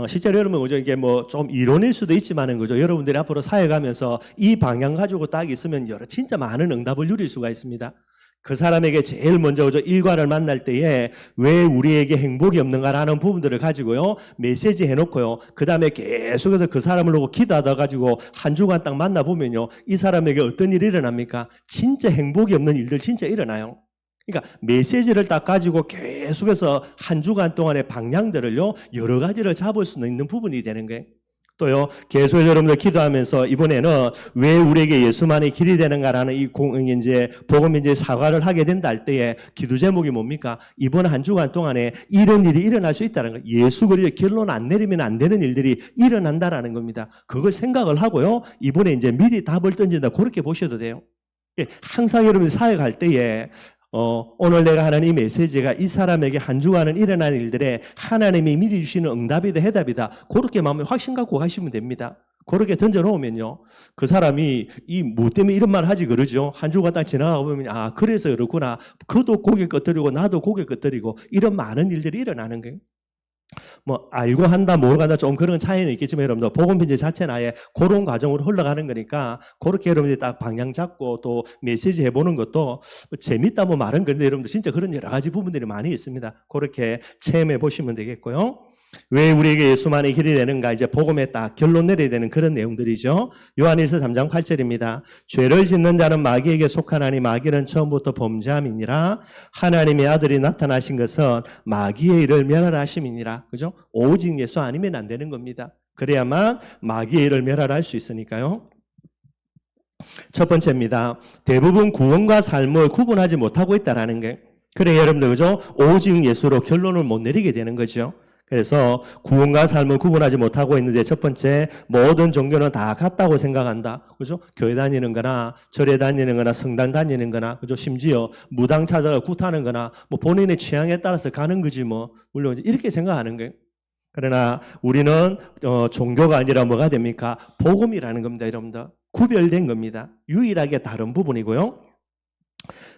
실제로 여러분, 그죠? 이게 뭐 좀 이론일 수도 있지만은, 그죠? 여러분들이 앞으로 사역하면서 이 방향 가지고 딱 있으면 진짜 많은 응답을 누릴 수가 있습니다. 그 사람에게 제일 먼저, 그죠? 일과를 만날 때에 왜 우리에게 행복이 없는가라는 부분들을 가지고요, 메시지 해놓고요, 그 다음에 계속해서 그 사람을 보고 기도하다 가지고 한 주간 딱 만나보면요, 이 사람에게 어떤 일이 일어납니까? 진짜 행복이 없는 일들 진짜 일어나요. 그러니까 메시지를 딱 가지고 계속해서 한 주간 동안의 방향들을요, 여러 가지를 잡을 수 있는 부분이 되는 거예요. 또요, 계속 여러분들 기도하면서 이번에는 왜 우리에게 예수만의 길이 되는가라는 이 이제 복음 이제 사과를 하게 된다 할 때에 기도 제목이 뭡니까? 이번 한 주간 동안에 이런 일이 일어날 수 있다는 거예요. 예수 그리스도 결론 안 내리면 안 되는 일들이 일어난다라는 겁니다. 그걸 생각을 하고요, 이번에 이제 미리 답을 던진다, 그렇게 보셔도 돼요. 항상 여러분이 사역할 때에 오늘 내가 하는 이 메시지가 이 사람에게 한 주간은 일어난 일들에 하나님이 미리 주시는 응답이다, 해답이다, 그렇게 마음에 확신 갖고 가시면 됩니다. 그렇게 던져놓으면요, 그 사람이 뭐 때문에 이런 말 하지 그러죠. 한 주간 딱 지나가 보면, 아, 그래서 그렇구나. 그도 고개 끄덕이고 나도 고개 끄덕이고 이런 많은 일들이 일어나는 거예요. 뭐 알고 한다 모르고 한다 좀 그런 차이는 있겠지만, 여러분들 복음 편지 자체는 아예 그런 과정으로 흘러가는 거니까, 그렇게 여러분들이 딱 방향 잡고 또 메시지 해보는 것도 재밌다 뭐 말은 건데, 여러분들 진짜 그런 여러 가지 부분들이 많이 있습니다. 그렇게 체험해 보시면 되겠고요. 왜 우리에게 예수만의 길이 되는가, 이제 복음에 딱 결론 내려야 되는 그런 내용들이죠. 요한일서 3장 8절입니다. 죄를 짓는 자는 마귀에게 속하나니 마귀는 처음부터 범죄함이니라. 하나님의 아들이 나타나신 것은 마귀의 일을 멸하심이니라. 그죠? 오직 예수 아니면 안 되는 겁니다. 그래야만 마귀의 일을 멸할 수 있으니까요. 첫 번째입니다. 대부분 구원과 삶을 구분하지 못하고 있다라는 게, 그래 여러분들, 그죠? 오직 예수로 결론을 못 내리게 되는 거죠. 그래서 구원과 삶을 구분하지 못하고 있는데, 첫 번째, 모든 종교는 다 같다고 생각한다. 그죠? 교회 다니는 거나 절에 다니는 거나 성당 다니는 거나, 그죠? 심지어 무당 찾아가 굿하는 거나 뭐 본인의 취향에 따라서 가는 거지 뭐, 물론 이렇게 생각하는 거예요. 그러나 우리는 종교가 아니라 뭐가 됩니까? 복음이라는 겁니다, 여러분들. 구별된 겁니다. 유일하게 다른 부분이고요.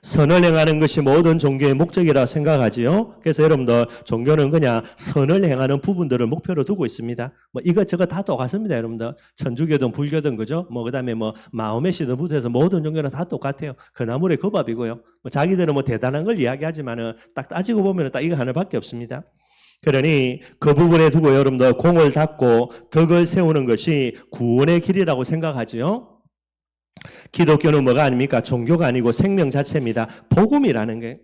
선을 행하는 것이 모든 종교의 목적이라 생각하지요. 그래서 여러분들, 종교는 그냥 선을 행하는 부분들을 목표로 두고 있습니다. 뭐 이것저것 다 똑같습니다, 여러분들. 천주교든 불교든, 그죠? 뭐 그다음에 뭐 마호메시든 부터해서 모든 종교는 다 똑같아요. 그나물의 그 밥이고요. 뭐 자기들은 뭐 대단한 걸 이야기하지만은 딱 따지고 보면 딱 이거 하나밖에 없습니다. 그러니 그 부분에 두고 여러분들 공을 닫고 덕을 세우는 것이 구원의 길이라고 생각하지요. 기독교는 뭐가 아닙니까? 종교가 아니고 생명 자체입니다. 복음이라는 게.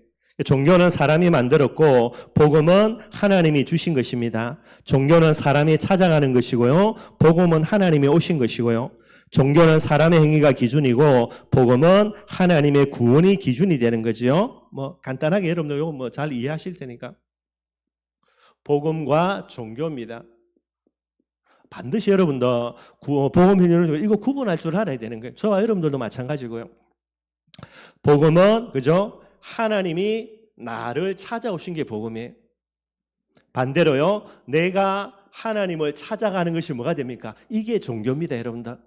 종교는 사람이 만들었고 복음은 하나님이 주신 것입니다. 종교는 사람이 찾아가는 것이고요. 복음은 하나님이 오신 것이고요. 종교는 사람의 행위가 기준이고 복음은 하나님의 구원이 기준이 되는 거지요. 뭐 간단하게 여러분들 이거 뭐 잘 이해하실 테니까. 복음과 종교입니다. 반드시 여러분들 복음 행위를 이거 구분할 줄 알아야 되는 거예요. 저와 여러분들도 마찬가지고요. 복음은 그죠? 하나님이 나를 찾아오신 게 복음이에요. 반대로요. 내가 하나님을 찾아가는 것이 뭐가 됩니까? 이게 종교입니다, 여러분들.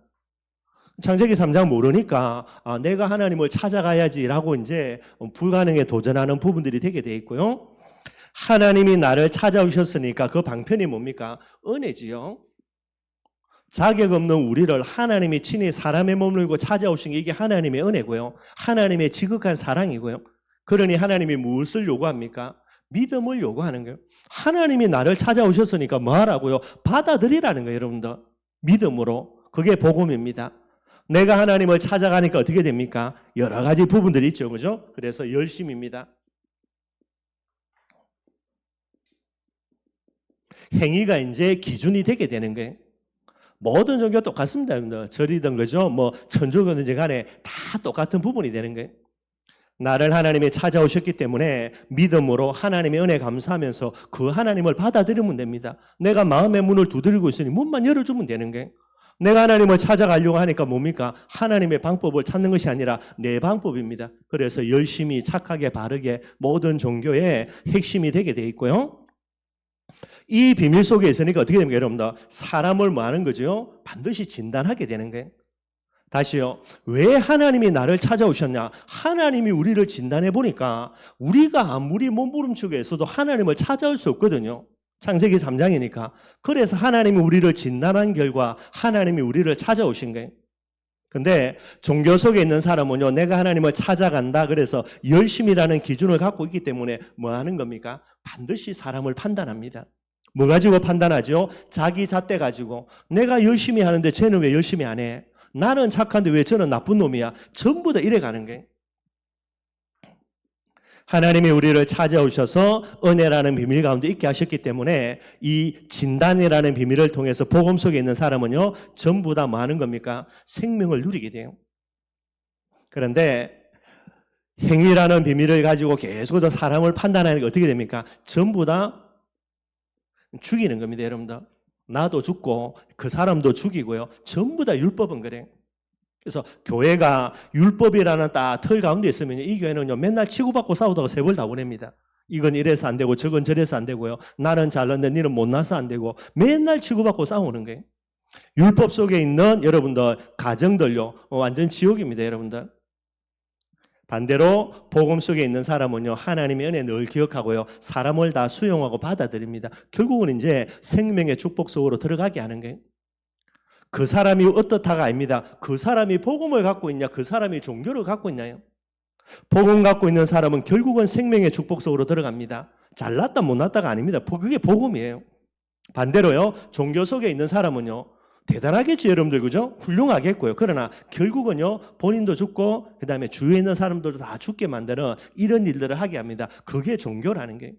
창세기 3장 모르니까 내가 하나님을 찾아가야지라고 이제 불가능에 도전하는 부분들이 되게 돼 있고요. 하나님이 나를 찾아오셨으니까 그 방편이 뭡니까? 은혜지요. 자격 없는 우리를 하나님이 친히 사람의 몸을 입고 찾아오신 게 이게 하나님의 은혜고요. 하나님의 지극한 사랑이고요. 그러니 하나님이 무엇을 요구합니까? 믿음을 요구하는 거예요. 하나님이 나를 찾아오셨으니까 뭐 하라고요? 받아들이라는 거예요, 여러분들. 믿음으로. 그게 복음입니다. 내가 하나님을 찾아가니까 어떻게 됩니까? 여러 가지 부분들이 있죠, 그죠? 그래서 열심입니다. 행위가 이제 기준이 되게 되는 거예요. 모든 종교가 똑같습니다, 여러분들. 절이든 그죠? 뭐 천주교든지 간에 다 똑같은 부분이 되는 거예요. 나를 하나님이 찾아오셨기 때문에 믿음으로 하나님의 은혜 감사하면서 그 하나님을 받아들이면 됩니다. 내가 마음의 문을 두드리고 있으니 문만 열어주면 되는 거예요. 내가 하나님을 찾아가려고 하니까 뭡니까? 하나님의 방법을 찾는 것이 아니라 내 방법입니다. 그래서 열심히 착하게 바르게 모든 종교의 핵심이 되게 돼 있고요. 이 비밀 속에 있으니까 어떻게 됩니까, 여러분들? 사람을 뭐 하는 거죠? 반드시 진단하게 되는 거예요. 다시요. 왜 하나님이 나를 찾아오셨냐? 하나님이 우리를 진단해 보니까 우리가 아무리 몸부림치고 있어도 하나님을 찾아올 수 없거든요. 창세기 3장이니까. 그래서 하나님이 우리를 진단한 결과 하나님이 우리를 찾아오신 거예요. 근데 종교 속에 있는 사람은요, 내가 하나님을 찾아간다. 그래서 열심이라는 기준을 갖고 있기 때문에 뭐 하는 겁니까? 반드시 사람을 판단합니다. 뭐 가지고 판단하죠? 자기 잣대 가지고. 내가 열심히 하는데 쟤는 왜 열심히 안 해? 나는 착한데 왜 저는 나쁜 놈이야? 전부 다 이래 가는 거예요. 하나님이 우리를 찾아오셔서 은혜라는 비밀 가운데 있게 하셨기 때문에 이 진단이라는 비밀을 통해서 복음 속에 있는 사람은요, 전부 다 뭐 하는 겁니까? 생명을 누리게 돼요. 그런데 행위라는 비밀을 가지고 계속 사람을 판단하는 게 어떻게 됩니까? 전부 다 죽이는 겁니다, 여러분들. 나도 죽고 그 사람도 죽이고요. 전부 다 율법은 그래요. 그래서 교회가 율법이라는 딱 틀 가운데 있으면 이 교회는요, 맨날 치고받고 싸우다가 세벌 다 보냅니다. 이건 이래서 안 되고 저건 저래서 안 되고요. 나는 잘났는데 너는 못나서 안 되고 맨날 치고받고 싸우는 거예요. 율법 속에 있는 여러분들 가정들요, 완전 지옥입니다, 여러분들. 반대로 복음 속에 있는 사람은요, 하나님의 은혜 늘 기억하고요, 사람을 다 수용하고 받아들입니다. 결국은 이제 생명의 축복 속으로 들어가게 하는 거예요. 그 사람이 어떻다가 아닙니다. 그 사람이 복음을 갖고 있냐, 그 사람이 종교를 갖고 있나요? 복음 갖고 있는 사람은 결국은 생명의 축복 속으로 들어갑니다. 잘났다 못났다가 아닙니다. 그게 복음이에요. 반대로요, 종교 속에 있는 사람은요, 대단하겠죠, 여러분들, 그죠? 훌륭하겠고요. 그러나 결국은요, 본인도 죽고 그 다음에 주위에 있는 사람들도 다 죽게 만드는 이런 일들을 하게 합니다. 그게 종교라는 게.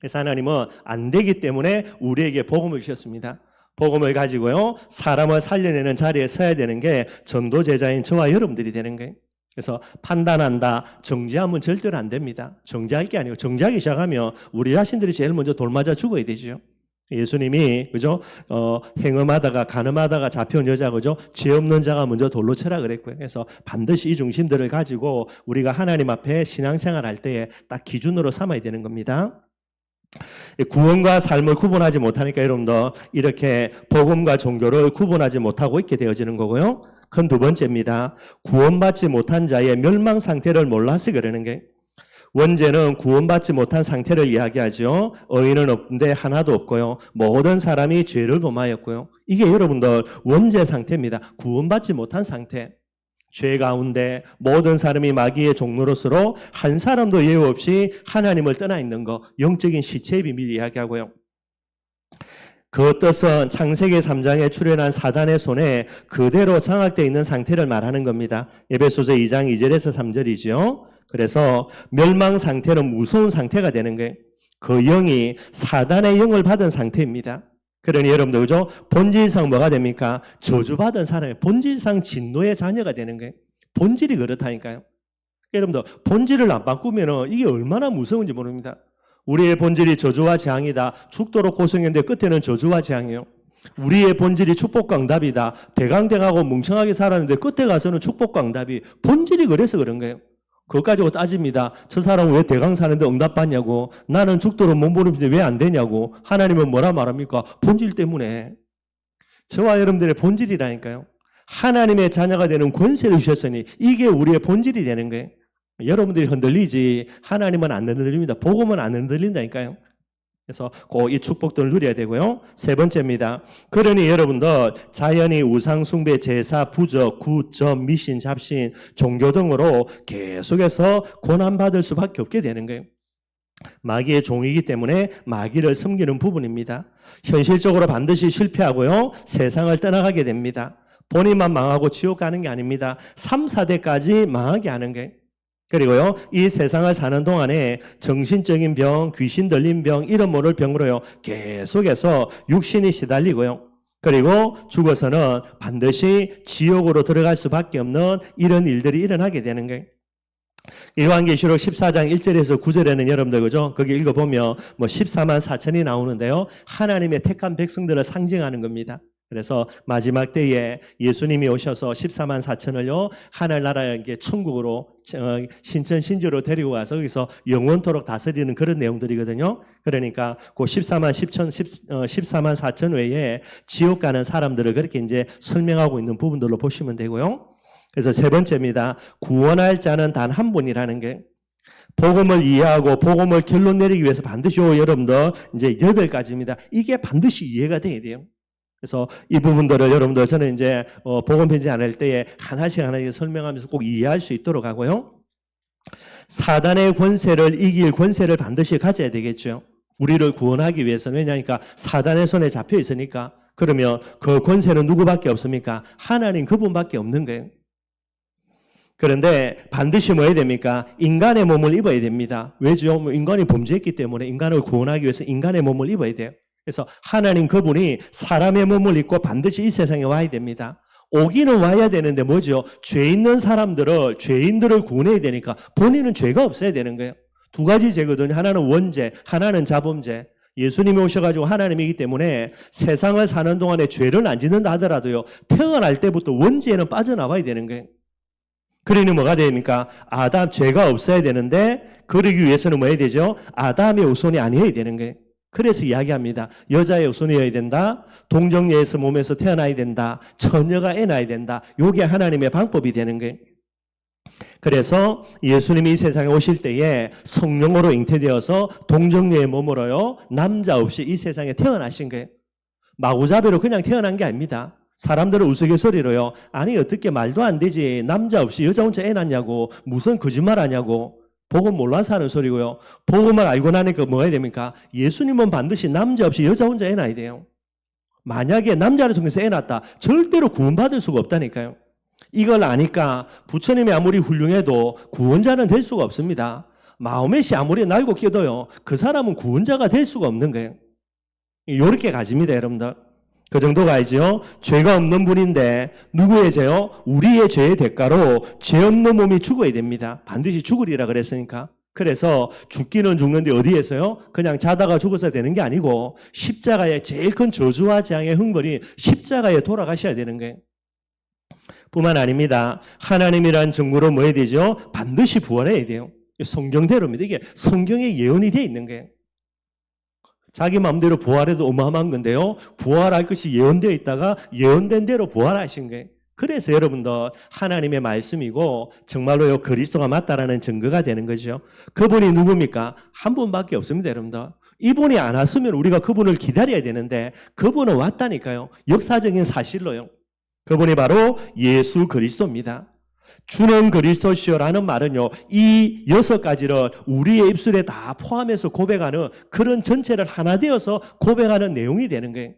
그래서 하나님은 안 되기 때문에 우리에게 복음을 주셨습니다. 복음을 가지고요, 사람을 살려내는 자리에 서야 되는 게 전도 제자인 저와 여러분들이 되는 거예요. 그래서 판단한다, 정죄하면 절대로 안 됩니다. 정죄할 게 아니고, 정죄하기 시작하면 우리 자신들이 제일 먼저 돌맞아 죽어야 되죠. 예수님이 그죠? 행음하다가 간음하다가 잡혀온 여자 그죠? 죄 없는 자가 먼저 돌로 쳐라 그랬고요. 그래서 반드시 이 중심들을 가지고 우리가 하나님 앞에 신앙생활 할 때에 딱 기준으로 삼아야 되는 겁니다. 구원과 삶을 구분하지 못하니까 여러분들 이렇게 복음과 종교를 구분하지 못하고 있게 되어지는 거고요. 큰 두 번째입니다. 구원받지 못한 자의 멸망 상태를 몰라서 그러는 게, 원죄는 구원받지 못한 상태를 이야기하죠. 의인은 없는데 하나도 없고요. 모든 사람이 죄를 범하였고요. 이게 여러분들 원죄 상태입니다. 구원받지 못한 상태. 죄 가운데 모든 사람이 마귀의 종로로서로 한 사람도 예외 없이 하나님을 떠나 있는 거, 영적인 시체의 비밀 이야기하고요. 그 뜻은 창세기 3장에 출현한 사단의 손에 그대로 장악되어 있는 상태를 말하는 겁니다. 에베소서 2장 2절에서 3절이죠. 그래서 멸망 상태는 무서운 상태가 되는 거예요. 그 영이 사단의 영을 받은 상태입니다. 그러니 여러분들 그죠? 본질상 뭐가 됩니까? 저주받은 사람이 본질상 진노의 자녀가 되는 거예요. 본질이 그렇다니까요. 여러분들 본질을 안 바꾸면 이게 얼마나 무서운지 모릅니다. 우리의 본질이 저주와 재앙이다. 죽도록 고생했는데 끝에는 저주와 재앙이에요. 우리의 본질이 축복과 응답이다. 대강대강하고 뭉청하게 살았는데 끝에 가서는 축복과 응답이 본질이 그래서 그런 거예요. 그것 가지고 따집니다. 저 사람은 왜 대강 사는데 응답받냐고. 나는 죽도록 몸부림치는데 왜 안 되냐고. 하나님은 뭐라 말합니까? 본질 때문에. 저와 여러분들의 본질이라니까요. 하나님의 자녀가 되는 권세를 주셨으니 이게 우리의 본질이 되는 거예요. 여러분들이 흔들리지 하나님은 안 흔들립니다. 복음은 안 흔들린다니까요. 그래서 꼭 이 축복들을 누려야 되고요. 세 번째입니다. 그러니 여러분들 자연이 우상 숭배, 제사, 부적, 구점, 미신, 잡신, 종교 등으로 계속해서 고난받을 수밖에 없게 되는 거예요. 마귀의 종이기 때문에 마귀를 섬기는 부분입니다. 현실적으로 반드시 실패하고요. 세상을 떠나가게 됩니다. 본인만 망하고 지옥 가는 게 아닙니다. 3, 4대까지 망하게 하는 거예요. 그리고요, 이 세상을 사는 동안에 정신적인 병, 귀신 들린 병, 이런 모를 병으로요, 계속해서 육신이 시달리고요. 그리고 죽어서는 반드시 지옥으로 들어갈 수밖에 없는 이런 일들이 일어나게 되는 거예요. 요한계시록 14장 1절에서 9절에는 여러분들 그죠? 거기 읽어보면 뭐 14만 4천이 나오는데요. 하나님의 택한 백성들을 상징하는 겁니다. 그래서 마지막 때에 예수님이 오셔서 14만 4천을요 하늘나라의 천국으로 신천신주로 데리고 가서 거기서 영원토록 다스리는 그런 내용들이거든요. 그러니까 그 14만 4천 외에 지옥 가는 사람들을 그렇게 이제 설명하고 있는 부분들로 보시면 되고요. 그래서 세 번째입니다. 구원할 자는 단 한 분이라는 게 복음을 이해하고 복음을 결론 내리기 위해서 반드시 여러분들 이제 8가지입니다. 이게 반드시 이해가 돼야 돼요. 그래서 이 부분들을 여러분들 저는 이제 복음 편지 안 할 때에 하나씩 설명하면서 꼭 이해할 수 있도록 하고요. 사단의 권세를 이길 권세를 반드시 가져야 되겠죠. 우리를 구원하기 위해서는 왜냐하니까 사단의 손에 잡혀 있으니까. 그러면 그 권세는 누구밖에 없습니까? 하나님 그분밖에 없는 거예요. 그런데 반드시 뭐 해야 됩니까? 인간의 몸을 입어야 됩니다. 왜죠? 인간이 범죄했기 때문에 인간을 구원하기 위해서 인간의 몸을 입어야 돼요. 그래서 하나님 그분이 사람의 몸을 입고 반드시 이 세상에 와야 됩니다. 오기는 와야 되는데 뭐죠? 죄 있는 죄인들을 구원해야 되니까 본인은 죄가 없어야 되는 거예요. 2가지 죄거든요. 하나는 원죄, 하나는 자범죄. 예수님이 오셔가지고 하나님이기 때문에 세상을 사는 동안에 죄를 안 짓는다 하더라도요. 태어날 때부터 원죄에는 빠져나와야 되는 거예요. 그러니 뭐가 됩니까? 아담 죄가 없어야 되는데 그러기 위해서는 뭐 해야 되죠? 아담의 후손이 아니어야 되는 거예요. 그래서 이야기합니다. 여자의 후손이어야 된다. 동정녀에서 몸에서 태어나야 된다. 처녀가 애 낳아야 된다. 이게 하나님의 방법이 되는 거예요. 그래서 예수님이 이 세상에 오실 때에 성령으로 잉태되어서 동정녀의 몸으로요. 남자 없이 이 세상에 태어나신 거예요. 마구잡이로 그냥 태어난 게 아닙니다. 사람들은 우스갯소리로요. 아니 어떻게 말도 안 되지. 남자 없이 여자 혼자 애 낳냐고. 무슨 거짓말 하냐고. 복음 몰라서 하는 소리고요. 복음을 알고 나니까 뭐 해야 됩니까? 예수님은 반드시 남자 없이 여자 혼자 애 낳아야 돼요. 만약에 남자를 통해서 애 낳았다. 절대로 구원받을 수가 없다니까요. 이걸 아니까 부처님이 아무리 훌륭해도 구원자는 될 수가 없습니다. 마호멧이 아무리 날고 끼어도요. 그 사람은 구원자가 될 수가 없는 거예요. 이렇게 가집니다, 여러분들. 그 정도 가야죠. 죄가 없는 분인데 누구의 죄요? 우리의 죄의 대가로 죄 없는 몸이 죽어야 됩니다. 반드시 죽으리라 그랬으니까. 그래서 죽기는 죽는데 어디에서요? 그냥 자다가 죽어서 되는 게 아니고 십자가의 제일 큰 저주와 재앙의 흥벌이 십자가에 돌아가셔야 되는 거예요. 뿐만 아닙니다. 하나님이란 증거로 뭐 해야 되죠? 반드시 부활해야 돼요. 성경대로입니다. 이게 성경에 예언이 되어 있는 거예요. 자기 마음대로 부활해도 어마어마한 건데요. 부활할 것이 예언되어 있다가 예언된 대로 부활하신 거예요. 그래서 여러분들 하나님의 말씀이고 정말로요 그리스도가 맞다라는 증거가 되는 거죠. 그분이 누굽니까? 한 분밖에 없습니다, 여러분들. 이분이 안 왔으면 우리가 그분을 기다려야 되는데 그분은 왔다니까요. 역사적인 사실로요. 그분이 바로 예수 그리스도입니다. 주는 그리스도시요라는 말은요. 이 6가지를 우리의 입술에 다 포함해서 고백하는 그런 전체를 하나 되어서 고백하는 내용이 되는 거예요.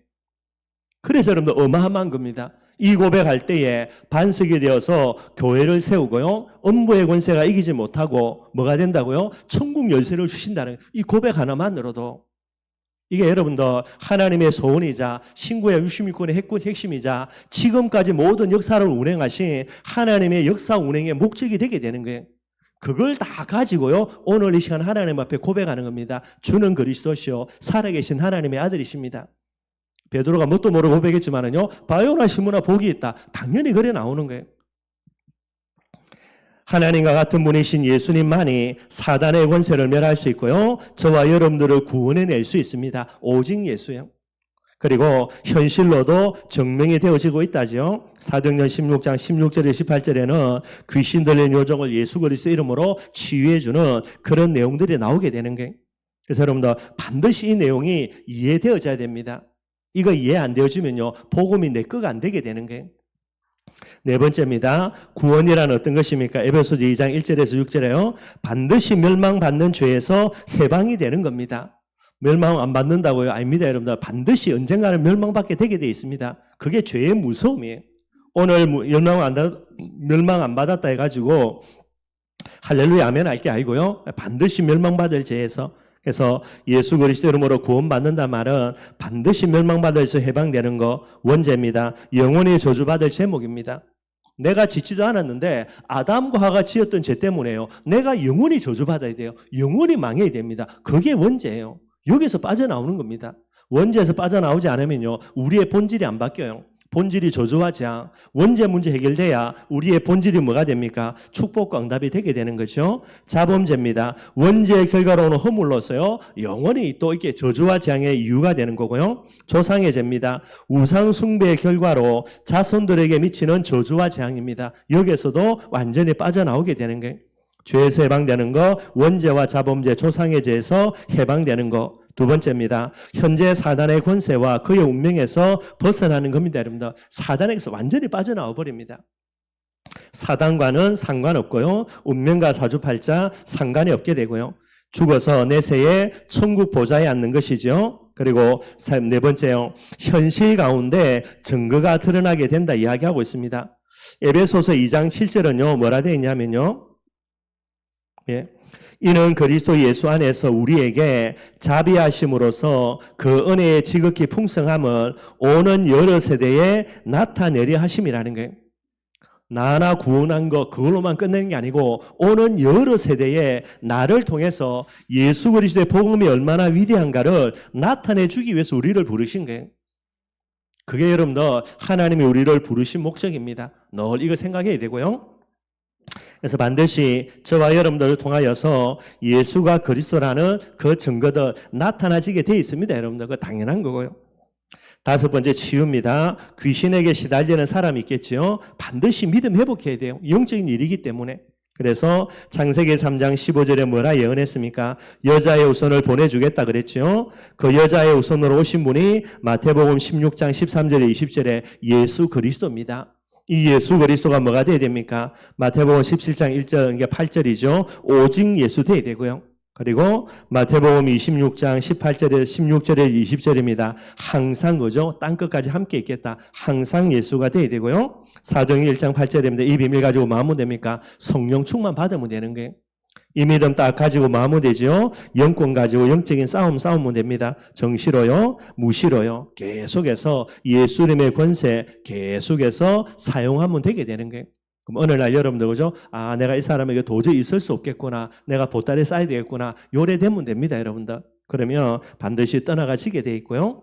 그래서 여러분들 어마어마한 겁니다. 이 고백할 때에 반석이 되어서 교회를 세우고요. 음부의 권세가 이기지 못하고 뭐가 된다고요? 천국 열쇠를 주신다는 이 고백 하나만으로도. 이게 여러분들 하나님의 소원이자 신구약 66권의 핵심이자 지금까지 모든 역사를 운행하신 하나님의 역사 운행의 목적이 되게 되는 거예요. 그걸 다 가지고요, 오늘 이 시간 하나님 앞에 고백하는 겁니다. 주는 그리스도시요 살아계신 하나님의 아들이십니다. 베드로가 뭣도 모르고 고백했지만은요, 바요나 시므나 복이 있다. 당연히 그래 나오는 거예요. 하나님과 같은 분이신 예수님만이 사단의 권세를 멸할 수 있고요, 저와 여러분들을 구원해낼 수 있습니다. 오직 예수요. 그리고 현실로도 증명이 되어지고 있다죠. 사도행전 16장 16절에 18절에는 귀신 들린 요정을 예수 그리스도 이름으로 치유해주는 그런 내용들이 나오게 되는 거예요. 그래서 여러분들 반드시 이 내용이 이해되어져야 됩니다. 이거 이해 안 되어지면요, 복음이 내 거가 안 되게 되는 거예요. 네 번째입니다. 구원이란 어떤 것입니까? 에베소서 2장 1절에서 6절에요. 반드시 멸망받는 죄에서 해방이 되는 겁니다. 멸망 안 받는다고요? 아닙니다, 여러분들. 반드시 언젠가는 멸망받게 되게 되어 있습니다. 그게 죄의 무서움이에요. 오늘 멸망 안 받았다 해가지고 할렐루야 아멘 할 게 아니고요. 반드시 멸망받을 죄에서, 그래서 예수 그리스도 이름으로 구원받는다 말은 반드시 멸망받아서 해방되는 거 원죄입니다. 영원히 저주받을 제목입니다. 내가 짓지도 않았는데 아담과 하가 지었던 죄 때문에요, 내가 영원히 저주받아야 돼요. 영원히 망해야 됩니다. 그게 원죄예요. 여기서 빠져나오는 겁니다. 원죄에서 빠져나오지 않으면요, 우리의 본질이 안 바뀌어요. 본질이 저주와 재앙, 원죄 문제 해결돼야 우리의 본질이 뭐가 됩니까? 축복과 응답이 되게 되는 거죠. 자범죄입니다. 원죄의 결과로 오는 허물로서요, 영원히 또 이렇게 저주와 재앙의 이유가 되는 거고요. 조상의 죄입니다. 우상 숭배의 결과로 자손들에게 미치는 저주와 재앙입니다. 여기에서도 완전히 빠져나오게 되는 거예요. 죄에서 해방되는 거, 원죄와 자범죄, 조상의 죄에서 해방되는 거. 두 번째입니다. 현재 사단의 권세와 그의 운명에서 벗어나는 겁니다, 여러분들. 사단에서 완전히 빠져나와 버립니다. 사단과는 상관없고요, 운명과 사주팔자 상관이 없게 되고요. 죽어서 내세에 천국 보좌에 앉는 것이죠. 그리고 네 번째요, 현실 가운데 증거가 드러나게 된다 이야기하고 있습니다. 에베소서 2장 7절은요, 뭐라 되어 있냐면요, 예. 이는 그리스도 예수 안에서 우리에게 자비하심으로써 그 은혜의 지극히 풍성함을 오는 여러 세대에 나타내려 하심이라는 거예요. 나나 구원한 거 그걸로만 끝내는 게 아니고 오는 여러 세대에 나를 통해서 예수 그리스도의 복음이 얼마나 위대한가를 나타내 주기 위해서 우리를 부르신 거예요. 그게 여러분들 하나님이 우리를 부르신 목적입니다. 늘 이거 생각해야 되고요. 그래서 반드시 저와 여러분들을 통하여서 예수가 그리스도라는 그 증거들 나타나지게 되어 있습니다, 여러분들. 그거 당연한 거고요. 다섯 번째, 치유입니다. 귀신에게 시달리는 사람이 있겠죠. 반드시 믿음 회복해야 돼요. 영적인 일이기 때문에. 그래서 창세기 3장 15절에 뭐라 예언했습니까? 여자의 후손을 보내주겠다 그랬죠. 그 여자의 후손으로 오신 분이 마태복음 16장 13절에 20절에 예수 그리스도입니다. 이 예수 그리스도가 뭐가 돼야 됩니까? 마태복음 17장 1절, 이게 8절이죠. 오직 예수 돼야 되고요. 그리고 마태복음 26장 18절에 16절에 20절입니다. 항상 그죠? 땅끝까지 함께 있겠다. 항상 예수가 돼야 되고요. 사도행전 1장 8절입니다. 이 비밀 가지고 마음은 됩니까? 성령 충만 받으면 되는 거예요. 이 믿음 딱 가지고 마음은 되죠. 영권 가지고 영적인 싸우면 됩니다. 정시로요, 무시로요. 계속해서 예수님의 권세 계속해서 사용하면 되게 되는 거예요. 그럼 어느 날 여러분들 그죠? 아, 내가 이 사람에게 도저히 있을 수 없겠구나. 내가 보따리 쌓아야 되겠구나. 요래되면 됩니다, 여러분들. 그러면 반드시 떠나가시게 돼 있고요.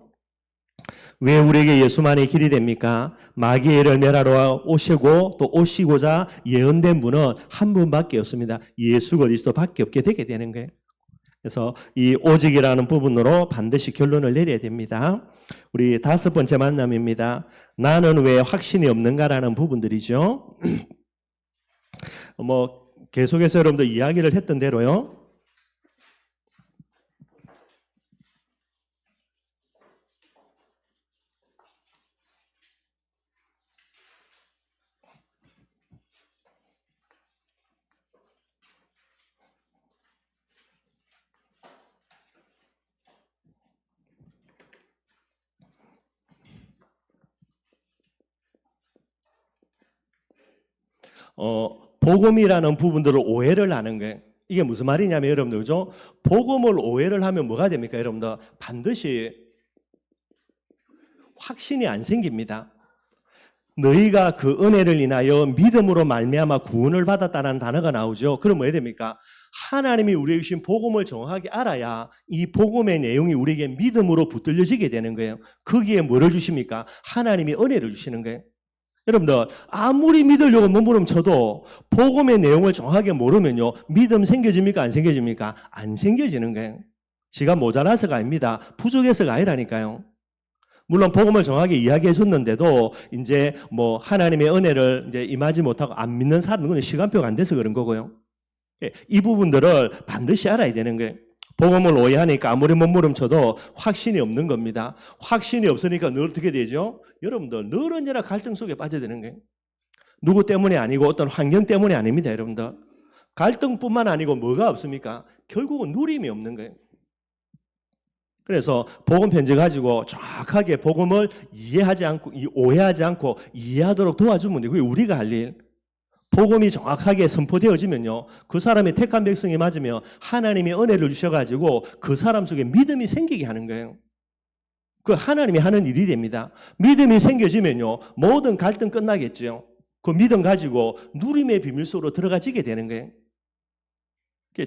왜 우리에게 예수만이 길이 됩니까? 마귀를 멸하러 오시고 또 오시고자 예언된 분은 한 분밖에 없습니다. 예수 그리스도밖에 없게 되게 되는 거예요. 그래서 이 오직이라는 부분으로 반드시 결론을 내려야 됩니다. 우리 다섯 번째 만남입니다. 나는 왜 확신이 없는가라는 부분들이죠. 계속해서 여러분들 이야기를 했던 대로요. 복음이라는 부분들을 오해를 하는 거예요. 이게 무슨 말이냐면 여러분들 그죠? 복음을 오해를 하면 뭐가 됩니까? 여러분들 반드시 확신이 안 생깁니다. 너희가 그 은혜를 인하여 믿음으로 말미암아 구원을 받았다는 단어가 나오죠. 그럼 뭐 해야 됩니까? 하나님이 우리에게 주신 복음을 정확하게 알아야 이 복음의 내용이 우리에게 믿음으로 붙들려지게 되는 거예요. 거기에 뭐를 주십니까? 하나님이 은혜를 주시는 거예요. 여러분들 아무리 믿으려고 몸부림쳐도 복음의 내용을 정확하게 모르면요. 믿음 생겨집니까? 안 생겨집니까? 안 생겨지는 거예요. 지가 모자라서가 아닙니다. 부족해서가 아니라니까요. 물론 복음을 정확하게 이야기해 줬는데도 이제 뭐 하나님의 은혜를 이제 임하지 못하고 안 믿는 사람은 시간표가 안 돼서 그런 거고요. 이 부분들을 반드시 알아야 되는 거예요. 복음을 오해하니까 아무리 몸부림쳐도 확신이 없는 겁니다. 확신이 없으니까 늘 어떻게 되죠? 여러분들 늘 언제나 갈등 속에 빠져드는 거예요. 누구 때문이 아니고 어떤 환경 때문이 아닙니다. 여러분들 갈등뿐만 아니고 뭐가 없습니까? 결국은 누림이 없는 거예요. 그래서 복음 편지 가지고 정확하게 복음을 이해하지 않고 오해하지 않고 이해하도록 도와주면 돼요. 그게 우리가 할 일. 복음이 정확하게 선포되어지면요. 그 사람이 택한 백성이 맞으면 하나님이 은혜를 주셔가지고 그 사람 속에 믿음이 생기게 하는 거예요. 그 하나님이 하는 일이 됩니다. 믿음이 생겨지면요. 모든 갈등 끝나겠죠. 그 믿음 가지고 누림의 비밀 속으로 들어가지게 되는 거예요.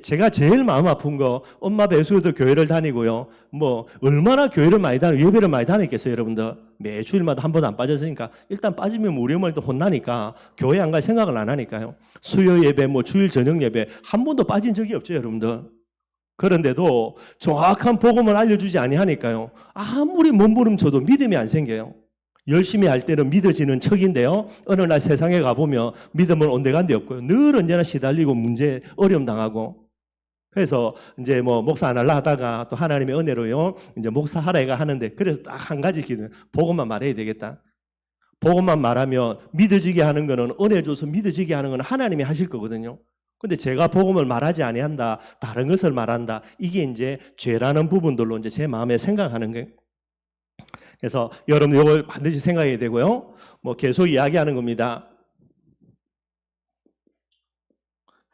제가 제일 마음 아픈 거 엄마 배수도 교회를 다니고요. 뭐 얼마나 교회를 많이 다니고 예배를 많이 다녔겠어요, 여러분들. 매주일마다 한 번도 안 빠졌으니까 일단 빠지면 우리 어머니도 혼나니까 교회 안 갈 생각을 안 하니까요. 수요 예배, 뭐 주일 저녁 예배 한 번도 빠진 적이 없죠, 여러분들. 그런데도 정확한 복음을 알려주지 아니하니까요. 아무리 몸부림쳐도 믿음이 안 생겨요. 열심히 할 때는 믿어지는 척인데요. 어느 날 세상에 가보면 믿음은 온데간데 없고요. 늘 언제나 시달리고 문제, 어려움 당하고. 그래서 이제 뭐 목사 안 할라 하다가 또 하나님의 은혜로요. 이제 목사 하라가 하는데 그래서 딱 한 가지 기도. 복음만 말해야 되겠다. 복음만 말하면 믿어지게 하는 거는 은혜 줘서 믿어지게 하는 거는 하나님이 하실 거거든요. 근데 제가 복음을 말하지 아니한다. 다른 것을 말한다. 이게 이제 죄라는 부분들로 이제 제 마음에 생각하는 거예요. 그래서 여러분 이걸 반드시 생각해야 되고요. 뭐 계속 이야기하는 겁니다.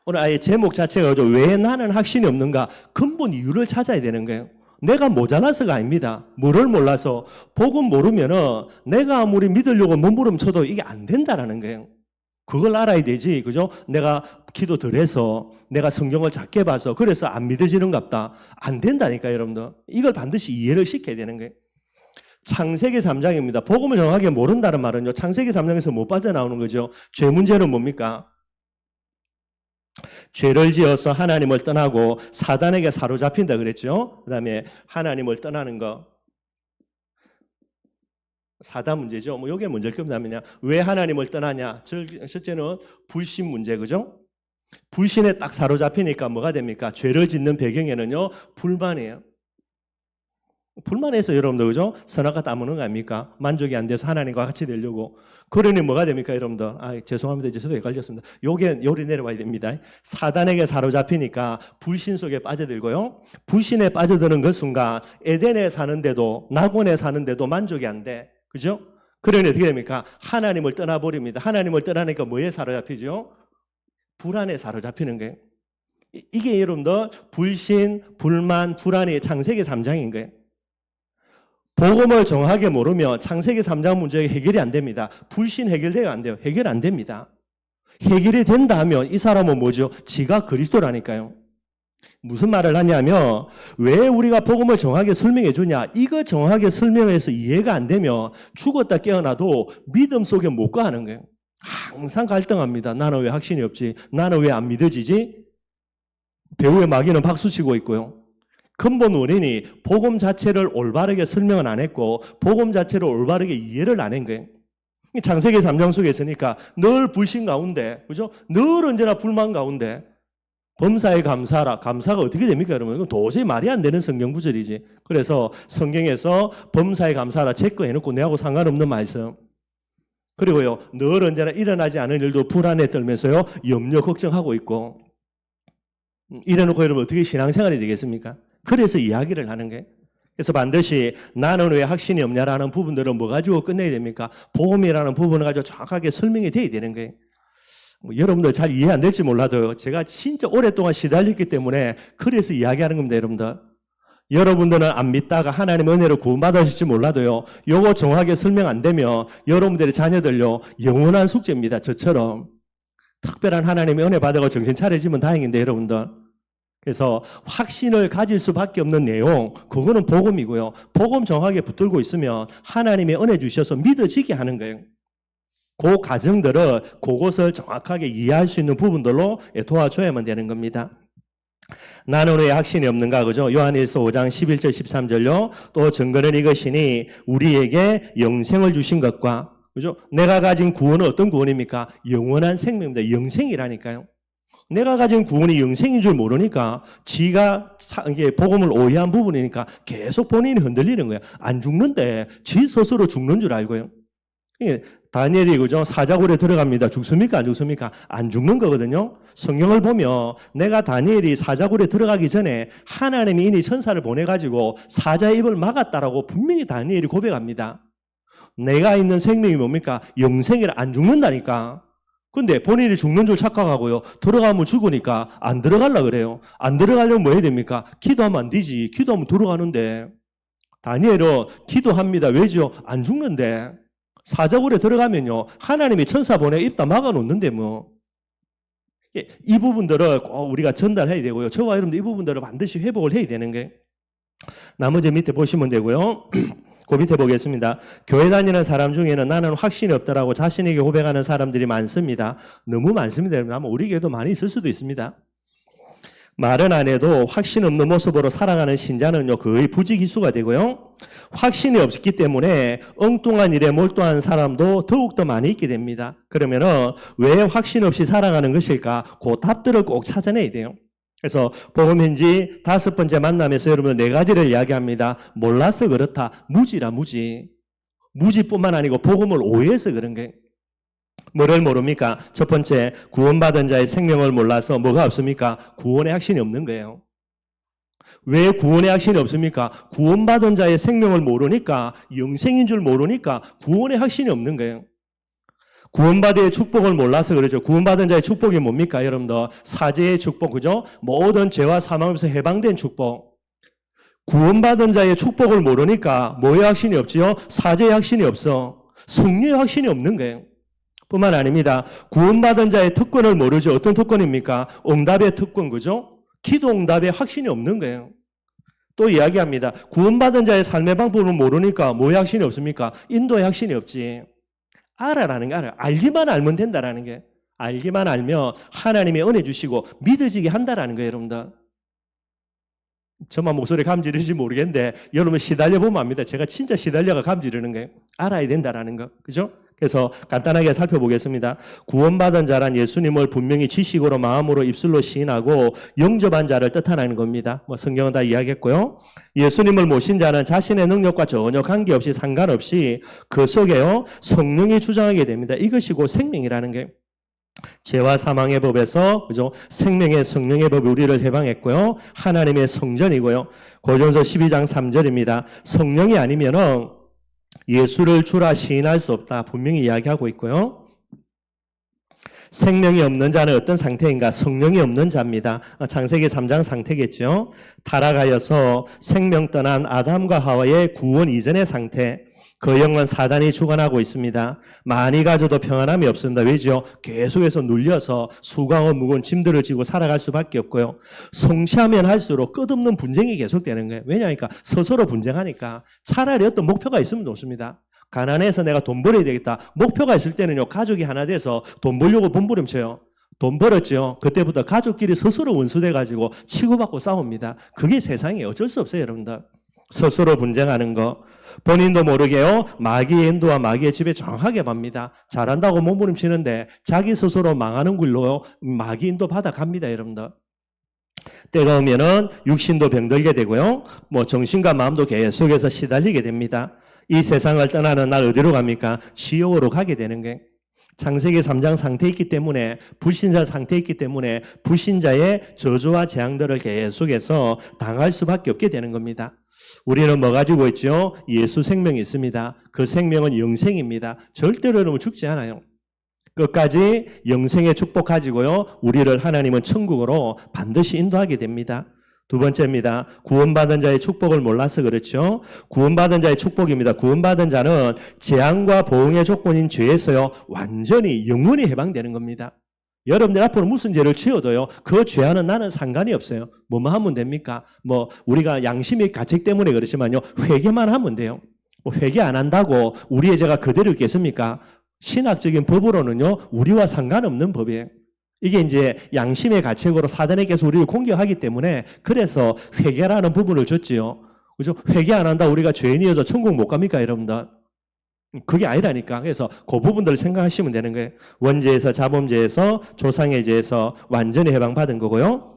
오늘 아예 제목 자체가 왜 나는 확신이 없는가? 근본 이유를 찾아야 되는 거예요. 내가 모자라서가 아닙니다. 뭐를 몰라서 복음 모르면은 내가 아무리 믿으려고 몸부림쳐도 이게 안 된다라는 거예요. 그걸 알아야 되지, 그죠? 내가 기도 덜 해서 내가 성경을 작게 봐서 그래서 안 믿어지는갑다. 안 된다니까 여러분들. 이걸 반드시 이해를 시켜야 되는 거예요. 창세기 3장입니다. 복음을 정확하게 모른다는 말은요. 창세기 3장에서 못 빠져나오는 거죠. 죄 문제는 뭡니까? 죄를 지어서 하나님을 떠나고 사단에게 사로잡힌다 그랬죠. 그 다음에 하나님을 떠나는 거. 사단 문제죠. 뭐 이게 문제일 겁니다. 왜 하나님을 떠나냐? 첫째는 불신 문제, 그죠? 불신에 딱 사로잡히니까 뭐가 됩니까? 죄를 짓는 배경에는요. 불만이에요. 불만해서 여러분들 그죠? 선악과 따먹는 거 아닙니까? 만족이 안 돼서 하나님과 같이 되려고. 그러니 뭐가 됩니까 여러분들? 죄송합니다. 이제 저도 헷갈렸습니다. 요리 내려와야 됩니다. 사단에게 사로잡히니까 불신 속에 빠져들고요. 불신에 빠져드는 그 순간 에덴에 사는데도 낙원에 사는데도 만족이 안 돼. 그죠? 그러니 어떻게 됩니까? 하나님을 떠나버립니다. 하나님을 떠나니까 뭐에 사로잡히죠? 불안에 사로잡히는 거예요. 이게 여러분들 불신, 불만, 불안이 창세기 3장인 거예요. 복음을 정확하게 모르면 창세기 3장 문제가 해결이 안 됩니다. 불신 해결돼요? 안 돼요? 해결 안 됩니다. 해결이 된다 하면 이 사람은 뭐죠? 지가 그리스도라니까요. 무슨 말을 하냐면 왜 우리가 복음을 정확하게 설명해 주냐? 이거 정확하게 설명해서 이해가 안 되면 죽었다 깨어나도 믿음 속에 못 가는 거예요. 항상 갈등합니다. 나는 왜 확신이 없지? 나는 왜 안 믿어지지? 배우의 마귀는 박수치고 있고요. 근본 원인이 복음 자체를 올바르게 설명은 안 했고 복음 자체를 올바르게 이해를 안 한 거예요. 창세기 3장 속에 있으니까 늘 불신 가운데, 그죠? 늘 언제나 불만 가운데 범사에 감사하라. 감사가 어떻게 됩니까, 여러분? 이건 도저히 말이 안 되는 성경 구절이지. 그래서 성경에서 범사에 감사하라 체크해놓고 내하고 상관없는 말씀. 그리고요, 늘 언제나 일어나지 않은 일도 불안에 떨면서요, 염려 걱정하고 있고. 이래놓고 여러분 어떻게 신앙생활이 되겠습니까? 그래서 이야기를 하는 거예요. 그래서 반드시 나는 왜 확신이 없냐라는 부분들은 뭐 가지고 끝내야 됩니까? 복음이라는 부분을 가지고 정확하게 설명이 돼야 되는 거예요. 여러분들 잘 이해 안 될지 몰라도 제가 진짜 오랫동안 시달렸기 때문에 그래서 이야기하는 겁니다, 여러분들. 여러분들은 안 믿다가 하나님 은혜로 구원받으실지 몰라도요, 요거 정확하게 설명 안 되면 여러분들의 자녀들요, 영원한 숙제입니다. 저처럼. 특별한 하나님의 은혜 받아가 정신 차려지면 다행인데, 여러분들. 그래서 확신을 가질 수밖에 없는 내용, 그거는 복음이고요. 복음 정확하게 붙들고 있으면 하나님의 은혜 주셔서 믿어지게 하는 거예요. 그 과정들을 그것을 정확하게 이해할 수 있는 부분들로 도와줘야만 되는 겁니다. 나는 왜 확신이 없는가, 그죠? 요한일서 5장 11절 13절요. 또 증거는 이것이니 우리에게 영생을 주신 것과, 그죠? 내가 가진 구원은 어떤 구원입니까? 영원한 생명입니다. 영생이라니까요. 내가 가진 구원이 영생인 줄 모르니까 지가 이게 복음을 오해한 부분이니까 계속 본인이 흔들리는 거예요. 안 죽는데 지 스스로 죽는 줄 알고요. 다니엘이 그죠? 사자굴에 들어갑니다. 죽습니까? 안 죽습니까? 안 죽는 거거든요. 성경을 보면 내가 다니엘이 사자굴에 들어가기 전에 하나님이 이미 천사를 보내가지고 사자의 입을 막았다라고 분명히 다니엘이 고백합니다. 내가 있는 생명이 뭡니까? 영생이라 안 죽는다니까. 근데 본인이 죽는 줄 착각하고요. 들어가면 죽으니까 안 들어가려고 그래요. 안 들어가려면 뭐 해야 됩니까? 기도하면 안 되지. 기도하면 들어가는데. 다니엘은 기도합니다. 왜죠? 안 죽는데. 사자굴에 들어가면요, 하나님이 천사 보내 입다 막아놓는데 뭐. 이 부분들을 꼭 우리가 전달해야 되고요. 저와 여러분들 이 부분들을 반드시 회복을 해야 되는 거예요. 나머지 밑에 보시면 되고요. 그 밑에 보겠습니다. 교회 다니는 사람 중에는 나는 확신이 없다라고 자신에게 고백하는 사람들이 많습니다. 너무 많습니다. 여러분, 아마 우리 교회도 많이 있을 수도 있습니다. 말은 안 해도 확신 없는 모습으로 살아가는 신자는요, 거의 부지기수가 되고요. 확신이 없기 때문에 엉뚱한 일에 몰두한 사람도 더욱더 많이 있게 됩니다. 그러면은 왜 확신 없이 살아가는 것일까? 그 답들을 꼭 찾아내야 돼요. 그래서 복음인지 5번째 만남에서 여러분 4가지를 이야기합니다. 몰라서 그렇다. 무지라 무지. 무지뿐만 아니고 복음을 오해해서 그런 거예요. 뭐를 모릅니까? 첫 번째, 구원받은 자의 생명을 몰라서 뭐가 없습니까? 구원의 확신이 없는 거예요. 왜 구원의 확신이 없습니까? 구원받은 자의 생명을 모르니까, 영생인 줄 모르니까 구원의 확신이 없는 거예요. 구원받은 축복을 몰라서 그러죠. 구원받은 자의 축복이 뭡니까, 여러분들? 사죄의 축복, 그죠? 모든 죄와 사망에서 해방된 축복. 구원받은 자의 축복을 모르니까 뭐의 확신이 없지요? 사죄의 확신이 없어. 승리의 확신이 없는 거예요. 뿐만 아닙니다. 구원받은 자의 특권을 모르죠. 어떤 특권입니까? 응답의 특권, 그죠? 기도 응답의 확신이 없는 거예요. 또 이야기합니다. 구원받은 자의 삶의 방법을 모르니까 뭐의 확신이 없습니까? 인도의 확신이 없지. 알아라는 게 알아요. 알기만 알면 된다라는 게. 알기만 알면 하나님의 은혜 주시고 믿어지게 한다라는 거예요, 여러분들. 저만 목소리 감지르는지 모르겠는데 여러분 시달려 보면 압니다. 제가 진짜 시달려가 감지르는 거예요. 알아야 된다라는 거. 그죠? 그래서 간단하게 살펴보겠습니다. 구원받은 자란 예수님을 분명히 지식으로 마음으로 입술로 시인하고 영접한 자를 뜻하는 겁니다. 뭐 성경은 다 이야기했고요. 예수님을 모신 자는 자신의 능력과 전혀 관계없이 상관없이 그 속에요 성령이 주장하게 됩니다. 이것이 곧 생명이라는 게. 죄와 사망의 법에서 그죠? 생명의 성령의 법이 우리를 해방했고요. 하나님의 성전이고요. 고린도전서 12장 3절입니다. 성령이 아니면은 예수를 주라 시인할 수 없다. 분명히 이야기하고 있고요. 생명이 없는 자는 어떤 상태인가? 성령이 없는 자입니다. 창세기 3장 상태겠죠. 타락하여서 생명 떠난 아담과 하와의 구원 이전의 상태. 그 영은 사단이 주관하고 있습니다. 많이 가져도 평안함이 없습니다. 왜죠? 계속해서 눌려서 수강원 무거운 짐들을 지고 살아갈 수밖에 없고요. 성취하면 할수록 끝없는 분쟁이 계속되는 거예요. 왜냐니까 서로 분쟁하니까 차라리 어떤 목표가 있으면 좋습니다. 가난해서 내가 돈 벌어야 되겠다. 목표가 있을 때는요, 가족이 하나 돼서 돈 벌려고 몸부림쳐요. 돈 벌었죠. 그때부터 가족끼리 스스로 원수돼가지고 치고받고 싸웁니다. 그게 세상이에요. 어쩔 수 없어요, 여러분들. 스스로 분쟁하는 거. 본인도 모르게요. 마귀의 인도와 마귀의 집에 정확하게 맙니다. 잘한다고 몸부림치는데 자기 스스로 망하는 길로 마귀 인도 받아갑니다, 여러분들. 때가 오면은 육신도 병들게 되고요. 뭐 정신과 마음도 계속해서 시달리게 됩니다. 이 세상을 떠나는 날 어디로 갑니까? 지옥으로 가게 되는 게. 창세기 3장 상태에 있기 때문에 불신자 상태에 있기 때문에 불신자의 저주와 재앙들을 계속해서 당할 수밖에 없게 되는 겁니다. 우리는 뭐 가지고 있죠? 예수 생명이 있습니다. 그 생명은 영생입니다. 절대로 여러분 죽지 않아요. 끝까지 영생의 축복 가지고요. 우리를 하나님은 천국으로 반드시 인도하게 됩니다. 두 번째입니다. 구원받은 자의 축복을 몰라서 그렇죠. 구원받은 자의 축복입니다. 구원받은 자는 재앙과 보응의 조건인 죄에서요. 완전히 영원히 해방되는 겁니다. 여러분들 앞으로 무슨 죄를 지어도요. 그 죄와는 나는 상관이 없어요. 뭐만 하면 됩니까? 우리가 양심의 가책 때문에 그렇지만요. 회개만 하면 돼요. 회개 안 한다고 우리의 죄가 그대로 있겠습니까? 신학적인 법으로는요. 우리와 상관없는 법이에요. 이게 이제 양심의 가책으로 사단에게서 우리를 공격하기 때문에 그래서 회개라는 부분을 줬지요. 그죠? 회개 안 한다 우리가 죄인이어서 천국 못 갑니까, 여러분들? 그게 아니라니까. 그래서 그 부분들을 생각하시면 되는 거예요. 원죄에서, 자범죄에서, 조상의 죄에서 완전히 해방받은 거고요.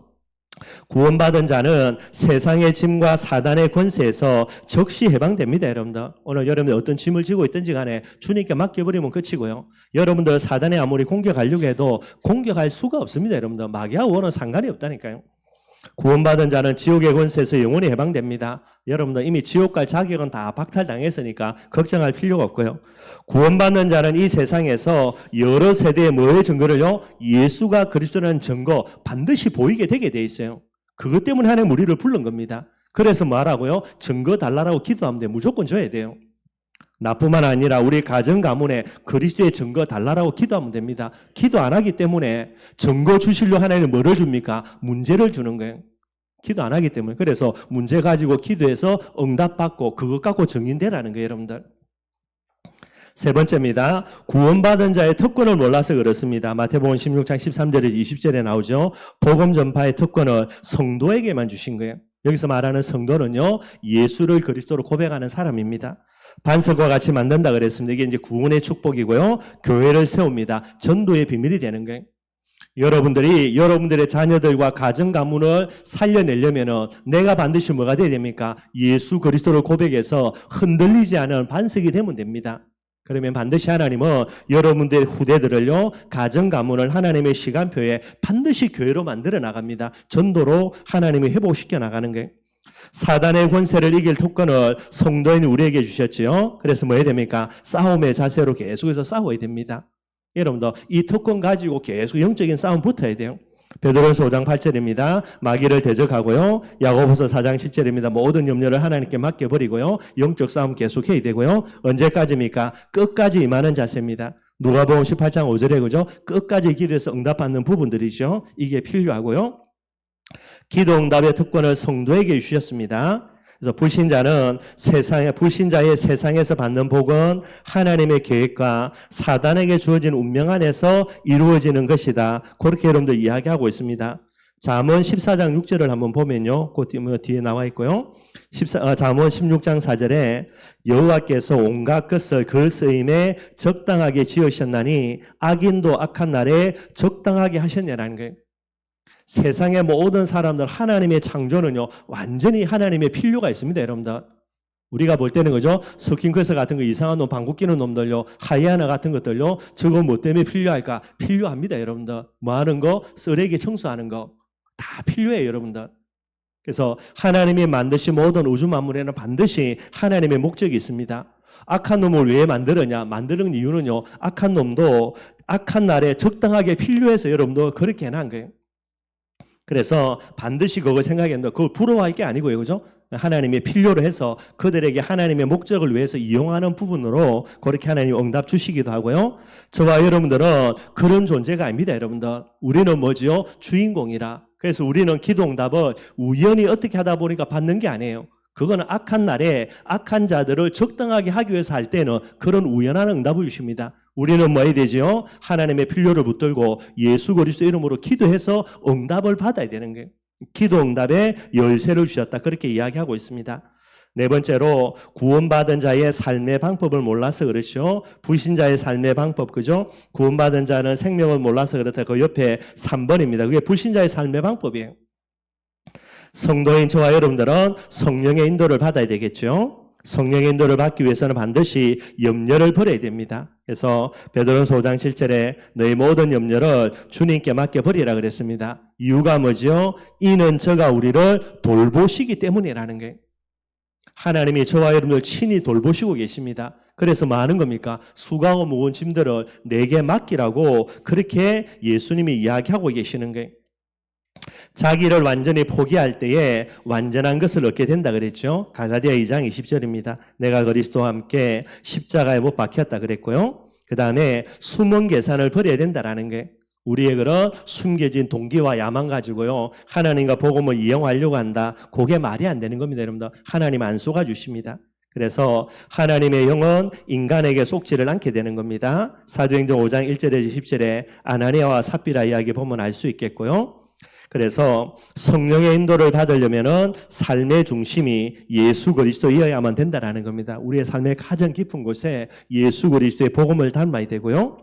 구원받은 자는 세상의 짐과 사단의 권세에서 즉시 해방됩니다, 여러분들. 오늘 여러분들 어떤 짐을 지고 있든지 간에 주님께 맡겨버리면 끝이고요. 여러분들 사단에 아무리 공격하려고 해도 공격할 수가 없습니다, 여러분들. 마귀와 원은 상관이 없다니까요. 구원받은 자는 지옥의 권세에서 영원히 해방됩니다. 여러분들 이미 지옥 갈 자격은 다 박탈당했으니까 걱정할 필요가 없고요. 구원받는 자는 이 세상에서 여러 세대의 뭐의 증거를요? 예수가 그리스도라는 증거 반드시 보이게 되게 돼 있어요. 그것 때문에 하나님 우리를 부른 겁니다. 그래서 뭐하라고요? 증거 달라라고 기도하면 돼요. 무조건 줘야 돼요. 나뿐만 아니라 우리 가정 가문에 그리스도의 증거 달라라고 기도하면 됩니다. 기도 안 하기 때문에 증거 주시려 하나님은 뭐를 줍니까? 문제를 주는 거예요. 기도 안 하기 때문에. 그래서 문제 가지고 기도해서 응답받고 그것 갖고 증인되라는 거예요, 여러분들. 세 번째입니다. 구원받은 자의 특권을 몰라서 그렇습니다. 마태복음 16장 13절에서 20절에 나오죠. 복음 전파의 특권을 성도에게만 주신 거예요. 여기서 말하는 성도는요, 예수를 그리스도로 고백하는 사람입니다. 반석과 같이 만든다 그랬습니다. 이게 이제 구원의 축복이고요. 교회를 세웁니다. 전도의 비밀이 되는 거예요. 여러분들이 여러분들의 자녀들과 가정 가문을 살려내려면 내가 반드시 뭐가 돼야 됩니까? 예수 그리스도를 고백해서 흔들리지 않은 반석이 되면 됩니다. 그러면 반드시 하나님은 여러분들의 후대들을요, 가정 가문을 하나님의 시간표에 반드시 교회로 만들어 나갑니다. 전도로 하나님이 회복시켜 나가는 거예요. 사단의 권세를 이길 특권을 성도인 우리에게 주셨지요. 그래서 뭐 해야 됩니까? 싸움의 자세로 계속해서 싸워야 됩니다. 여러분들 이 특권 가지고 계속 영적인 싸움 붙어야 돼요. 베드로서 5장 8절입니다. 마귀를 대적하고요. 야고보서 4장 10절입니다. 모든 염려를 하나님께 맡겨버리고요. 영적 싸움 계속해야 되고요. 언제까지입니까? 끝까지 임하는 자세입니다. 누가복음 18장 5절에 그죠? 끝까지 기도해서 응답받는 부분들이죠. 이게 필요하고요. 기도 응답의 특권을 성도에게 주셨습니다. 그래서 불신자는 불신자의 세상에서 받는 복은 하나님의 계획과 사단에게 주어진 운명 안에서 이루어지는 것이다. 그렇게 여러분들 이야기하고 있습니다. 잠언 14장 6절을 한번 보면요. 그 뒤에 나와 있고요. 잠언 16장 4절에 여호와께서 온갖 것을 그 쓰임에 적당하게 지으셨나니 악인도 악한 날에 적당하게 하셨냐라는 거예요. 세상의 모든 사람들 하나님의 창조는요 완전히 하나님의 필요가 있습니다, 여러분들. 우리가 볼 때는 그죠? 스킨커스 같은 거 이상한 놈 방구 끼는 놈들요, 하이아나 같은 것들요, 저거 뭐 때문에 필요할까? 필요합니다, 여러분들. 뭐 하는 거? 쓰레기 청소하는 거 다 필요해요, 여러분들. 그래서 하나님이 만드신 모든 우주 만물에는 반드시 하나님의 목적이 있습니다. 악한 놈을 왜 만들었냐? 만드는 이유는요, 악한 놈도 악한 날에 적당하게 필요해서 여러분도 그렇게 해놓은 거예요. 그래서 반드시 그걸 생각했는데 그걸 부러워할 게 아니고요. 그죠? 하나님의 필요로 해서 그들에게 하나님의 목적을 위해서 이용하는 부분으로 그렇게 하나님 응답 주시기도 하고요. 저와 여러분들은 그런 존재가 아닙니다, 여러분들. 우리는 뭐지요? 주인공이라. 그래서 우리는 기도 응답을 우연히 어떻게 하다 보니까 받는 게 아니에요. 그거는 악한 날에 악한 자들을 적당하게 하기 위해서 할 때는 그런 우연한 응답을 주십니다. 우리는 뭐 해야 되죠? 하나님의 필요를 붙들고 예수 그리스도 이름으로 기도해서 응답을 받아야 되는 거예요. 기도 응답의 열쇠를 주셨다. 그렇게 이야기하고 있습니다. 네 번째로 구원받은 자의 삶의 방법을 몰라서 그렇죠. 불신자의 삶의 방법, 그죠? 구원받은 자는 생명을 몰라서 그렇다. 그 옆에 3번입니다. 그게 불신자의 삶의 방법이에요. 성도인 저와 여러분들은 성령의 인도를 받아야 되겠죠. 성령의 인도를 받기 위해서는 반드시 염려를 버려야 됩니다. 그래서 베드로전서 5장 7절에 너희 모든 염려를 주님께 맡겨버리라 그랬습니다. 이유가 뭐죠? 이는 저가 우리를 돌보시기 때문이라는 거예요. 하나님이 저와 여러분들 친히 돌보시고 계십니다. 그래서 뭐 하는 겁니까? 수고하고 무거운 짐들을 내게 맡기라고 그렇게 예수님이 이야기하고 계시는 거예요. 자기를 완전히 포기할 때에 완전한 것을 얻게 된다 그랬죠. 갈라디아 2장 20절입니다. 내가 그리스도와 함께 십자가에 못 박혔다 그랬고요. 그 다음에 숨은 계산을 버려야 된다라는 게 우리의 그런 숨겨진 동기와 야망 가지고요. 하나님과 복음을 이용하려고 한다. 그게 말이 안 되는 겁니다. 여러분들. 하나님 안 속아주십니다. 그래서 하나님의 영은 인간에게 속지를 않게 되는 겁니다. 사도행전 5장 1절에서 10절에 아나니아와 삽비라 이야기 보면 알 수 있겠고요. 그래서 성령의 인도를 받으려면은 삶의 중심이 예수 그리스도이어야만 된다라는 겁니다. 우리의 삶의 가장 깊은 곳에 예수 그리스도의 복음을 담아야 되고요.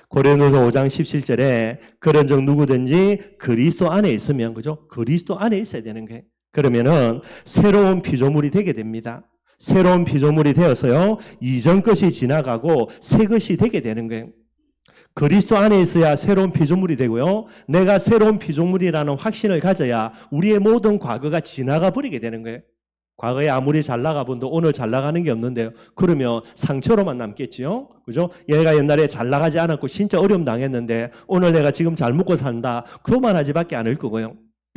고린도서 5장 17절에 그런즉 누구든지 그리스도 안에 있으면 그죠? 그리스도 안에 있어야 되는 거예요. 그러면은 새로운 피조물이 되게 됩니다. 새로운 피조물이 되어서요. 이전 것이 지나가고 새 것이 되게 되는 거예요. 그리스도 안에 있어야 새로운 피조물이 되고요. 내가 새로운 피조물이라는 확신을 가져야 우리의 모든 과거가 지나가 버리게 되는 거예요. 과거에 아무리 잘 나가본도 오늘 잘 나가는 게 없는데요. 그러면 상처로만 남겠지요. 그죠? 얘가 옛날에 잘 나가지 않았고 진짜 어려움 당했는데 오늘 내가 지금 잘 먹고 산다. 그만하지밖에 않을 거고요.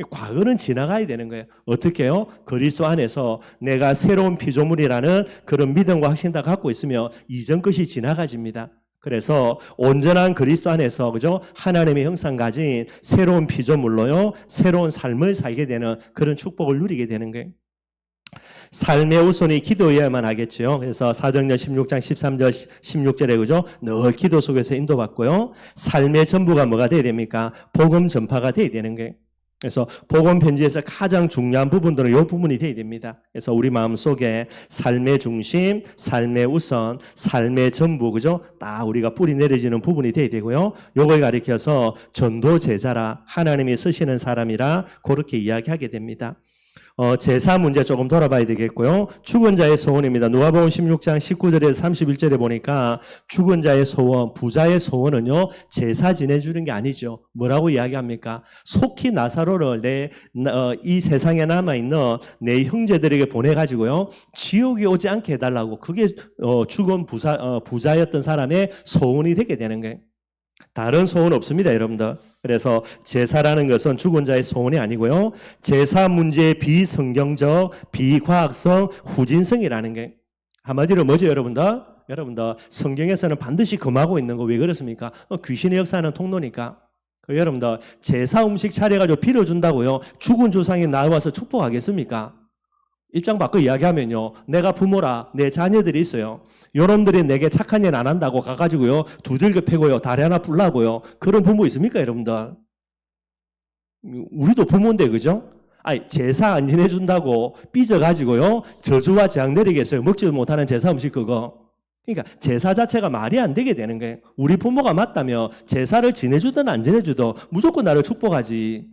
과거는 지나가야 되는 거예요. 어떻게 해요? 그리스도 안에서 내가 새로운 피조물이라는 그런 믿음과 확신을 갖고 있으면 이전 것이 지나가집니다. 그래서 온전한 그리스도 안에서 그죠? 하나님의 형상 가진 새로운 피조물로요. 새로운 삶을 살게 되는 그런 축복을 누리게 되는 거예요. 삶의 우선이 기도여야만 하겠죠. 그래서 사도행전 16장 13절 16절에 그죠? 늘 기도 속에서 인도받고요. 삶의 전부가 뭐가 돼야 됩니까? 복음 전파가 돼야 되는 거예요. 그래서 복음 편지에서 가장 중요한 부분들은 이 부분이 돼야 됩니다. 그래서 우리 마음속에 삶의 중심, 삶의 우선, 삶의 전부 그죠? 딱 우리가 뿌리 내려지는 부분이 돼야 되고요. 요걸 가리켜서 전도 제자라 하나님이 쓰시는 사람이라 그렇게 이야기하게 됩니다. 제사 문제 조금 돌아봐야 되겠고요. 죽은 자의 소원입니다. 누가복음 16장 19절에서 31절에 보니까 죽은 자의 소원, 부자의 소원은요. 제사 지내주는 게 아니죠. 뭐라고 이야기합니까? 속히 나사로를 이 세상에 남아있는 내 형제들에게 보내가지고요. 지옥에 오지 않게 해달라고 그게 죽은 부자였던 사람의 소원이 되게 되는 거예요. 다른 소원 없습니다, 여러분들. 그래서 제사라는 것은 죽은 자의 소원이 아니고요. 제사 문제의 비성경적, 비과학성, 후진성이라는 게 한마디로 뭐죠, 여러분들? 여러분들 성경에서는 반드시 금하고 있는 거 왜 그렇습니까? 귀신의 역사하는 통로니까. 여러분들 제사 음식 차려가지고 빌어준다고요. 죽은 조상이 나와서 축복하겠습니까? 입장 바꿔 이야기하면요. 내가 부모라 내 자녀들이 있어요. 여러분들이 내게 착한 일 안 한다고 가가지고요. 두들겨 패고요. 다리 하나 불라고요. 그런 부모 있습니까 여러분들? 우리도 부모인데 그죠? 아니 제사 안 지내준다고 삐져가지고요. 저주와 재앙 내리겠어요. 먹지 못하는 제사 음식 그거. 그러니까 제사 자체가 말이 안 되게 되는 거예요. 우리 부모가 맞다면 제사를 지내주든 안 지내주든 무조건 나를 축복하지.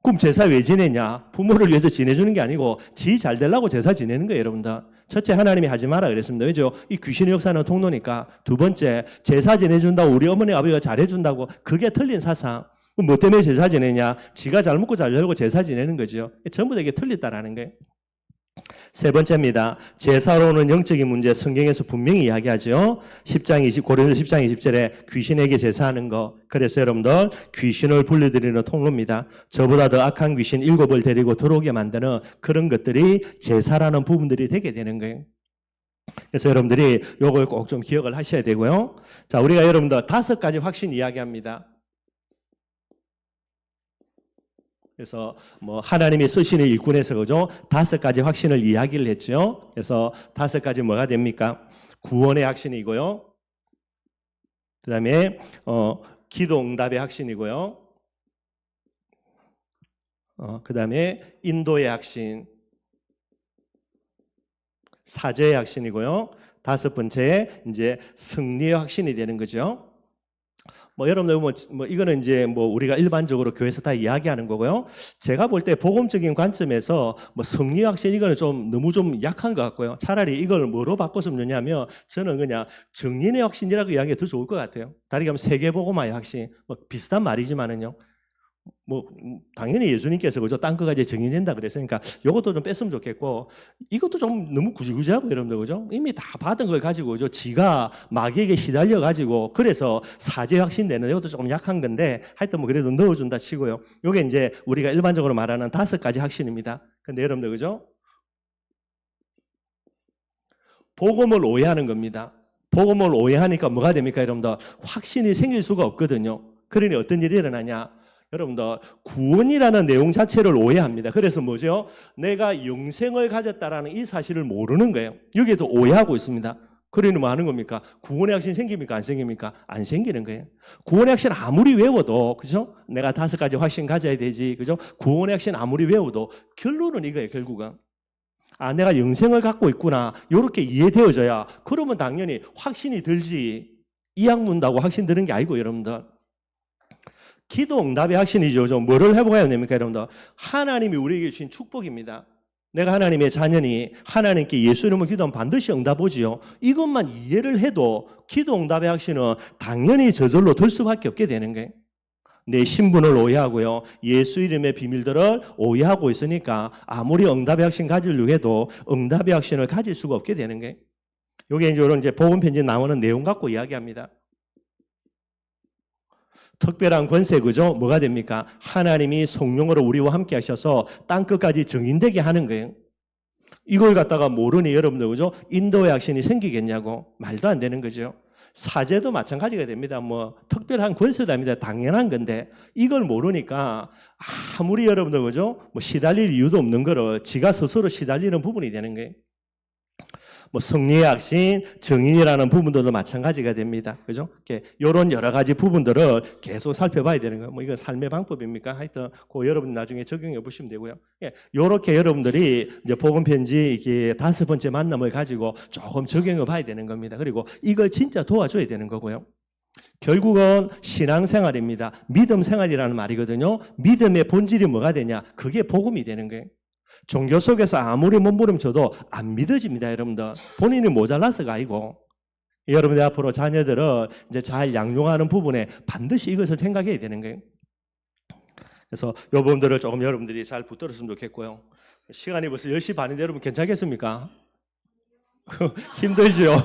그럼 제사 왜 지내냐? 부모를 위해서 지내주는 게 아니고 지 잘 되려고 제사 지내는 거예요, 여러분들. 첫째, 하나님이 하지 마라 그랬습니다. 왜죠? 이 귀신의 역사는 통로니까. 두 번째, 제사 지내준다고 우리 어머니 아버지가 잘해준다고 그게 틀린 사상. 그럼 뭐 때문에 제사 지내냐? 지가 잘 먹고 잘 살고 제사 지내는 거죠. 전부 다 이게 틀렸다라는 거예요. 세 번째입니다. 제사로 오는 영적인 문제 성경에서 분명히 이야기하죠. 고린도 10장 20절에 귀신에게 제사하는 거. 그래서 여러분들 귀신을 불러들이는 통로입니다. 저보다 더 악한 귀신 7을 데리고 들어오게 만드는 그런 것들이 제사라는 부분들이 되게 되는 거예요. 그래서 여러분들이 이걸 꼭 좀 기억을 하셔야 되고요. 자, 우리가 여러분들 5가지 확신 이야기합니다. 그래서 뭐 하나님이 쓰시는 일꾼에서 그죠? 5가지 확신을 이야기를 했죠. 그래서 5가지 뭐가 됩니까? 구원의 확신이고요. 그다음에 기도 응답의 확신이고요. 그다음에 인도의 확신, 사죄의 확신이고요. 5번째 이제 승리의 확신이 되는 거죠. 여러분들 이거는 이제 우리가 일반적으로 교회에서 다 이야기하는 거고요. 제가 볼 때 복음적인 관점에서 승리 확신 이거는 너무 약한 것 같고요. 차라리 이걸 뭐로 바꿨으면 좋냐면 저는 그냥 정인의 확신이라고 이야기가 더 좋을 것 같아요. 다르게 하면 세계복음화의 확신 비슷한 말이지만은요. 뭐 당연히 예수님께서 그죠 땅끝까지 증인된다 그랬으니까 이것도 좀 뺐으면 좋겠고 이것도 좀 너무 구질구질하고 여러분들 그죠 이미 다 받은 걸 가지고 그죠 지가 마귀에게 시달려 가지고 그래서 사죄 확신되는 이것도 조금 약한 건데 하여튼 뭐 그래도 넣어준다 치고요. 이게 이제 우리가 일반적으로 말하는 5가지 확신입니다. 근데 여러분들 그죠 복음을 오해하는 겁니다. 복음을 오해하니까 뭐가 됩니까 여러분들 확신이 생길 수가 없거든요. 그러니 어떤 일이 일어나냐 여러분들 구원이라는 내용 자체를 오해합니다. 그래서 뭐죠? 내가 영생을 가졌다라는 이 사실을 모르는 거예요. 여기에도 오해하고 있습니다. 그러니 뭐 하는 겁니까? 구원의 확신 생깁니까? 안 생깁니까? 안 생기는 거예요. 구원의 확신 아무리 외워도 그죠? 내가 5가지 확신 가져야 되지. 그죠? 구원의 확신 아무리 외워도 결론은 이거예요. 결국은 아 내가 영생을 갖고 있구나. 이렇게 이해되어져야 그러면 당연히 확신이 들지. 이악 문다고 확신 드는 게 아니고 여러분들 기도 응답의 확신이죠. 뭐를 회복해야 됩니까, 여러분들? 하나님이 우리에게 주신 축복입니다. 내가 하나님의 자녀니 하나님께 예수 이름으로 기도하면 반드시 응답 오지요. 이것만 이해를 해도 기도 응답의 확신은 당연히 저절로 들 수밖에 없게 되는 거예요. 내 신분을 오해하고요. 예수 이름의 비밀들을 오해하고 있으니까 아무리 응답의 확신 가지려고 해도 응답의 확신을 가질 수가 없게 되는 거예요. 이게 이제 복음 편지에 나오는 내용 갖고 이야기합니다. 특별한 권세 그죠? 뭐가 됩니까? 하나님이 성령으로 우리와 함께 하셔서 땅끝까지 증인되게 하는 거예요. 이걸 갖다가 모르니 여러분들 그죠? 인도의 확신이 생기겠냐고 말도 안 되는 거죠. 사제도 마찬가지가 됩니다. 뭐 특별한 권세도 아닙니다. 당연한 건데 이걸 모르니까 아무리 여러분들 그죠? 뭐 시달릴 이유도 없는 거를 지가 스스로 시달리는 부분이 되는 거예요. 뭐 승리의 확신, 증인이라는 부분들도 마찬가지가 됩니다. 그죠? 이런 여러 가지 부분들을 계속 살펴봐야 되는 거예요. 뭐 이건 삶의 방법입니까? 하여튼 그 여러분 나중에 적용해 보시면 되고요. 이렇게 여러분들이 이제 복음 편지 이게 5번째 만남을 가지고 조금 적용해 봐야 되는 겁니다. 그리고 이걸 진짜 도와줘야 되는 거고요. 결국은 신앙생활입니다. 믿음 생활이라는 말이거든요. 믿음의 본질이 뭐가 되냐? 그게 복음이 되는 거예요. 종교 속에서 아무리 몸부림쳐도 안 믿어집니다, 여러분들. 본인이 모자라서가 아니고 여러분들 앞으로 자녀들을 이제 잘 양육하는 부분에 반드시 이것을 생각해야 되는 거예요. 그래서 이 부분들을 조금 여러분들이 잘 붙들었으면 좋겠고요. 시간이 벌써 10시 반인데 여러분 괜찮겠습니까? 힘들죠?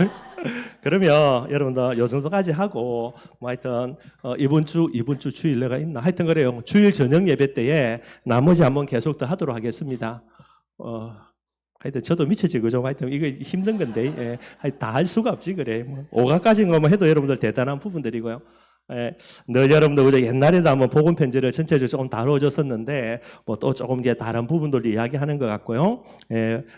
그러면 여러분들 요 정도까지 하고 뭐 하여튼 이번 주 주일내가 있나? 하여튼 그래요. 주일 저녁 예배 때에 나머지 한번 계속 더 하도록 하겠습니다. 하여튼 저도 미쳐지 그죠? 하여튼 이거 힘든 건데 다 할 수가 없지 그래. 뭐 5가까지인 것만 해도 여러분들 대단한 부분들이고요. 늘 여러분들 그죠? 옛날에도 한번 복음 편지를 전체적으로 조금 다뤄줬었는데 뭐 또 조금 이제 다른 부분들도 이야기하는 것 같고요.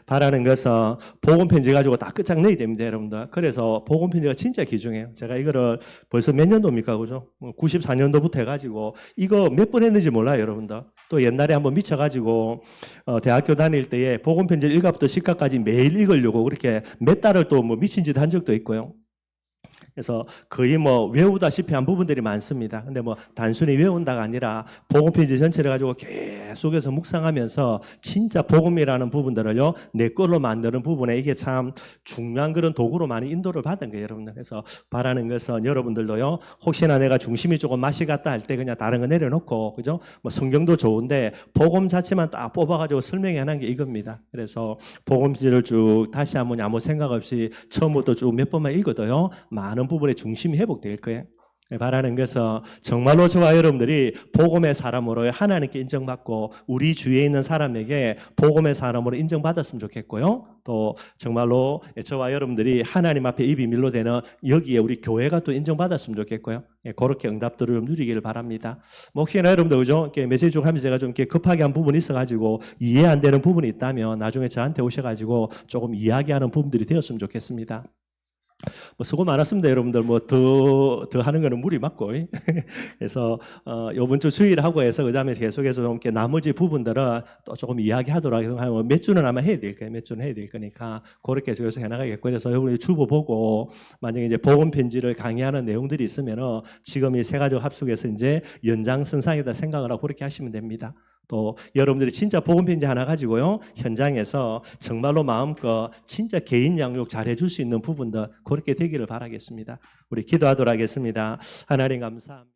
바라는 것은 복음 편지 가지고 다 끝장내야 됩니다, 여러분들. 그래서 복음 편지가 진짜 귀중해요. 제가 이거를 벌써 몇 년도입니까, 그죠? 94년도부터 해가지고 이거 몇 번 했는지 몰라요, 여러분들. 또 옛날에 한번 미쳐가지고 대학교 다닐 때에 복음 편지를 1과부터 10과까지 매일 읽으려고 그렇게 몇 달을 또 뭐 미친 짓 한 적도 있고요. 그래서 거의 뭐 외우다시피 한 부분들이 많습니다. 근데 뭐 단순히 외운다가 아니라 복음편지 전체를 가지고 계속해서 묵상하면서 진짜 복음이라는 부분들을요 내 걸로 만드는 부분에 이게 참 중요한 그런 도구로 많이 인도를 받은 거예요, 여러분들. 그래서 바라는 것은 여러분들도요 혹시나 내가 중심이 조금 맛이 갔다 할 때 그냥 다른 거 내려놓고 그죠? 뭐 성경도 좋은데 복음 자체만 딱 뽑아가지고 설명해 하는 게 이겁니다. 그래서 복음편지를 쭉 다시 한번 아무 생각 없이 처음부터 쭉 몇 번만 읽어도요 많은 부분의 중심이 회복될 거예요. 바라는 것은 정말로 저와 여러분들이 복음의 사람으로 하나님께 인정받고 우리 주위에 있는 사람에게 복음의 사람으로 인정받았으면 좋겠고요. 또 정말로 저와 여러분들이 하나님 앞에 이 비밀로 되는 여기에 우리 교회가 또 인정받았으면 좋겠고요. 그렇게 응답들을 누리기를 바랍니다. 혹시나 여러분들 그죠? 메시지 중 하면서 제가 좀 이렇게 급하게 한 부분이 있어가지고 이해 안 되는 부분이 있다면 나중에 저한테 오셔가지고 조금 이야기하는 부분들이 되었으면 좋겠습니다. 뭐 수고 많았습니다, 여러분들. 뭐 더 하는 거는 무리 맞고. 그래서 이번 주 주일하고 해서 그다음에 계속해서 좀 이렇게 나머지 부분들은 또 조금 이야기하도록 해서 몇 주는 아마 해야 될 거예요. 몇 주는 해야 될 거니까 그렇게 계속 해나가겠고. 그래서 여러분이 주보 보고 만약에 이제 복음 편지를 강의하는 내용들이 있으면은 지금 이 세 가지 합숙해서 이제 연장선상에다 생각을 하고 그렇게 하시면 됩니다. 또 여러분들이 진짜 복음 편지 하나 가지고요 현장에서 정말로 마음껏 진짜 개인 양육 잘 해줄 수 있는 부분들 그렇게 되기를 바라겠습니다. 우리 기도하도록 하겠습니다. 하나님 감사합니다.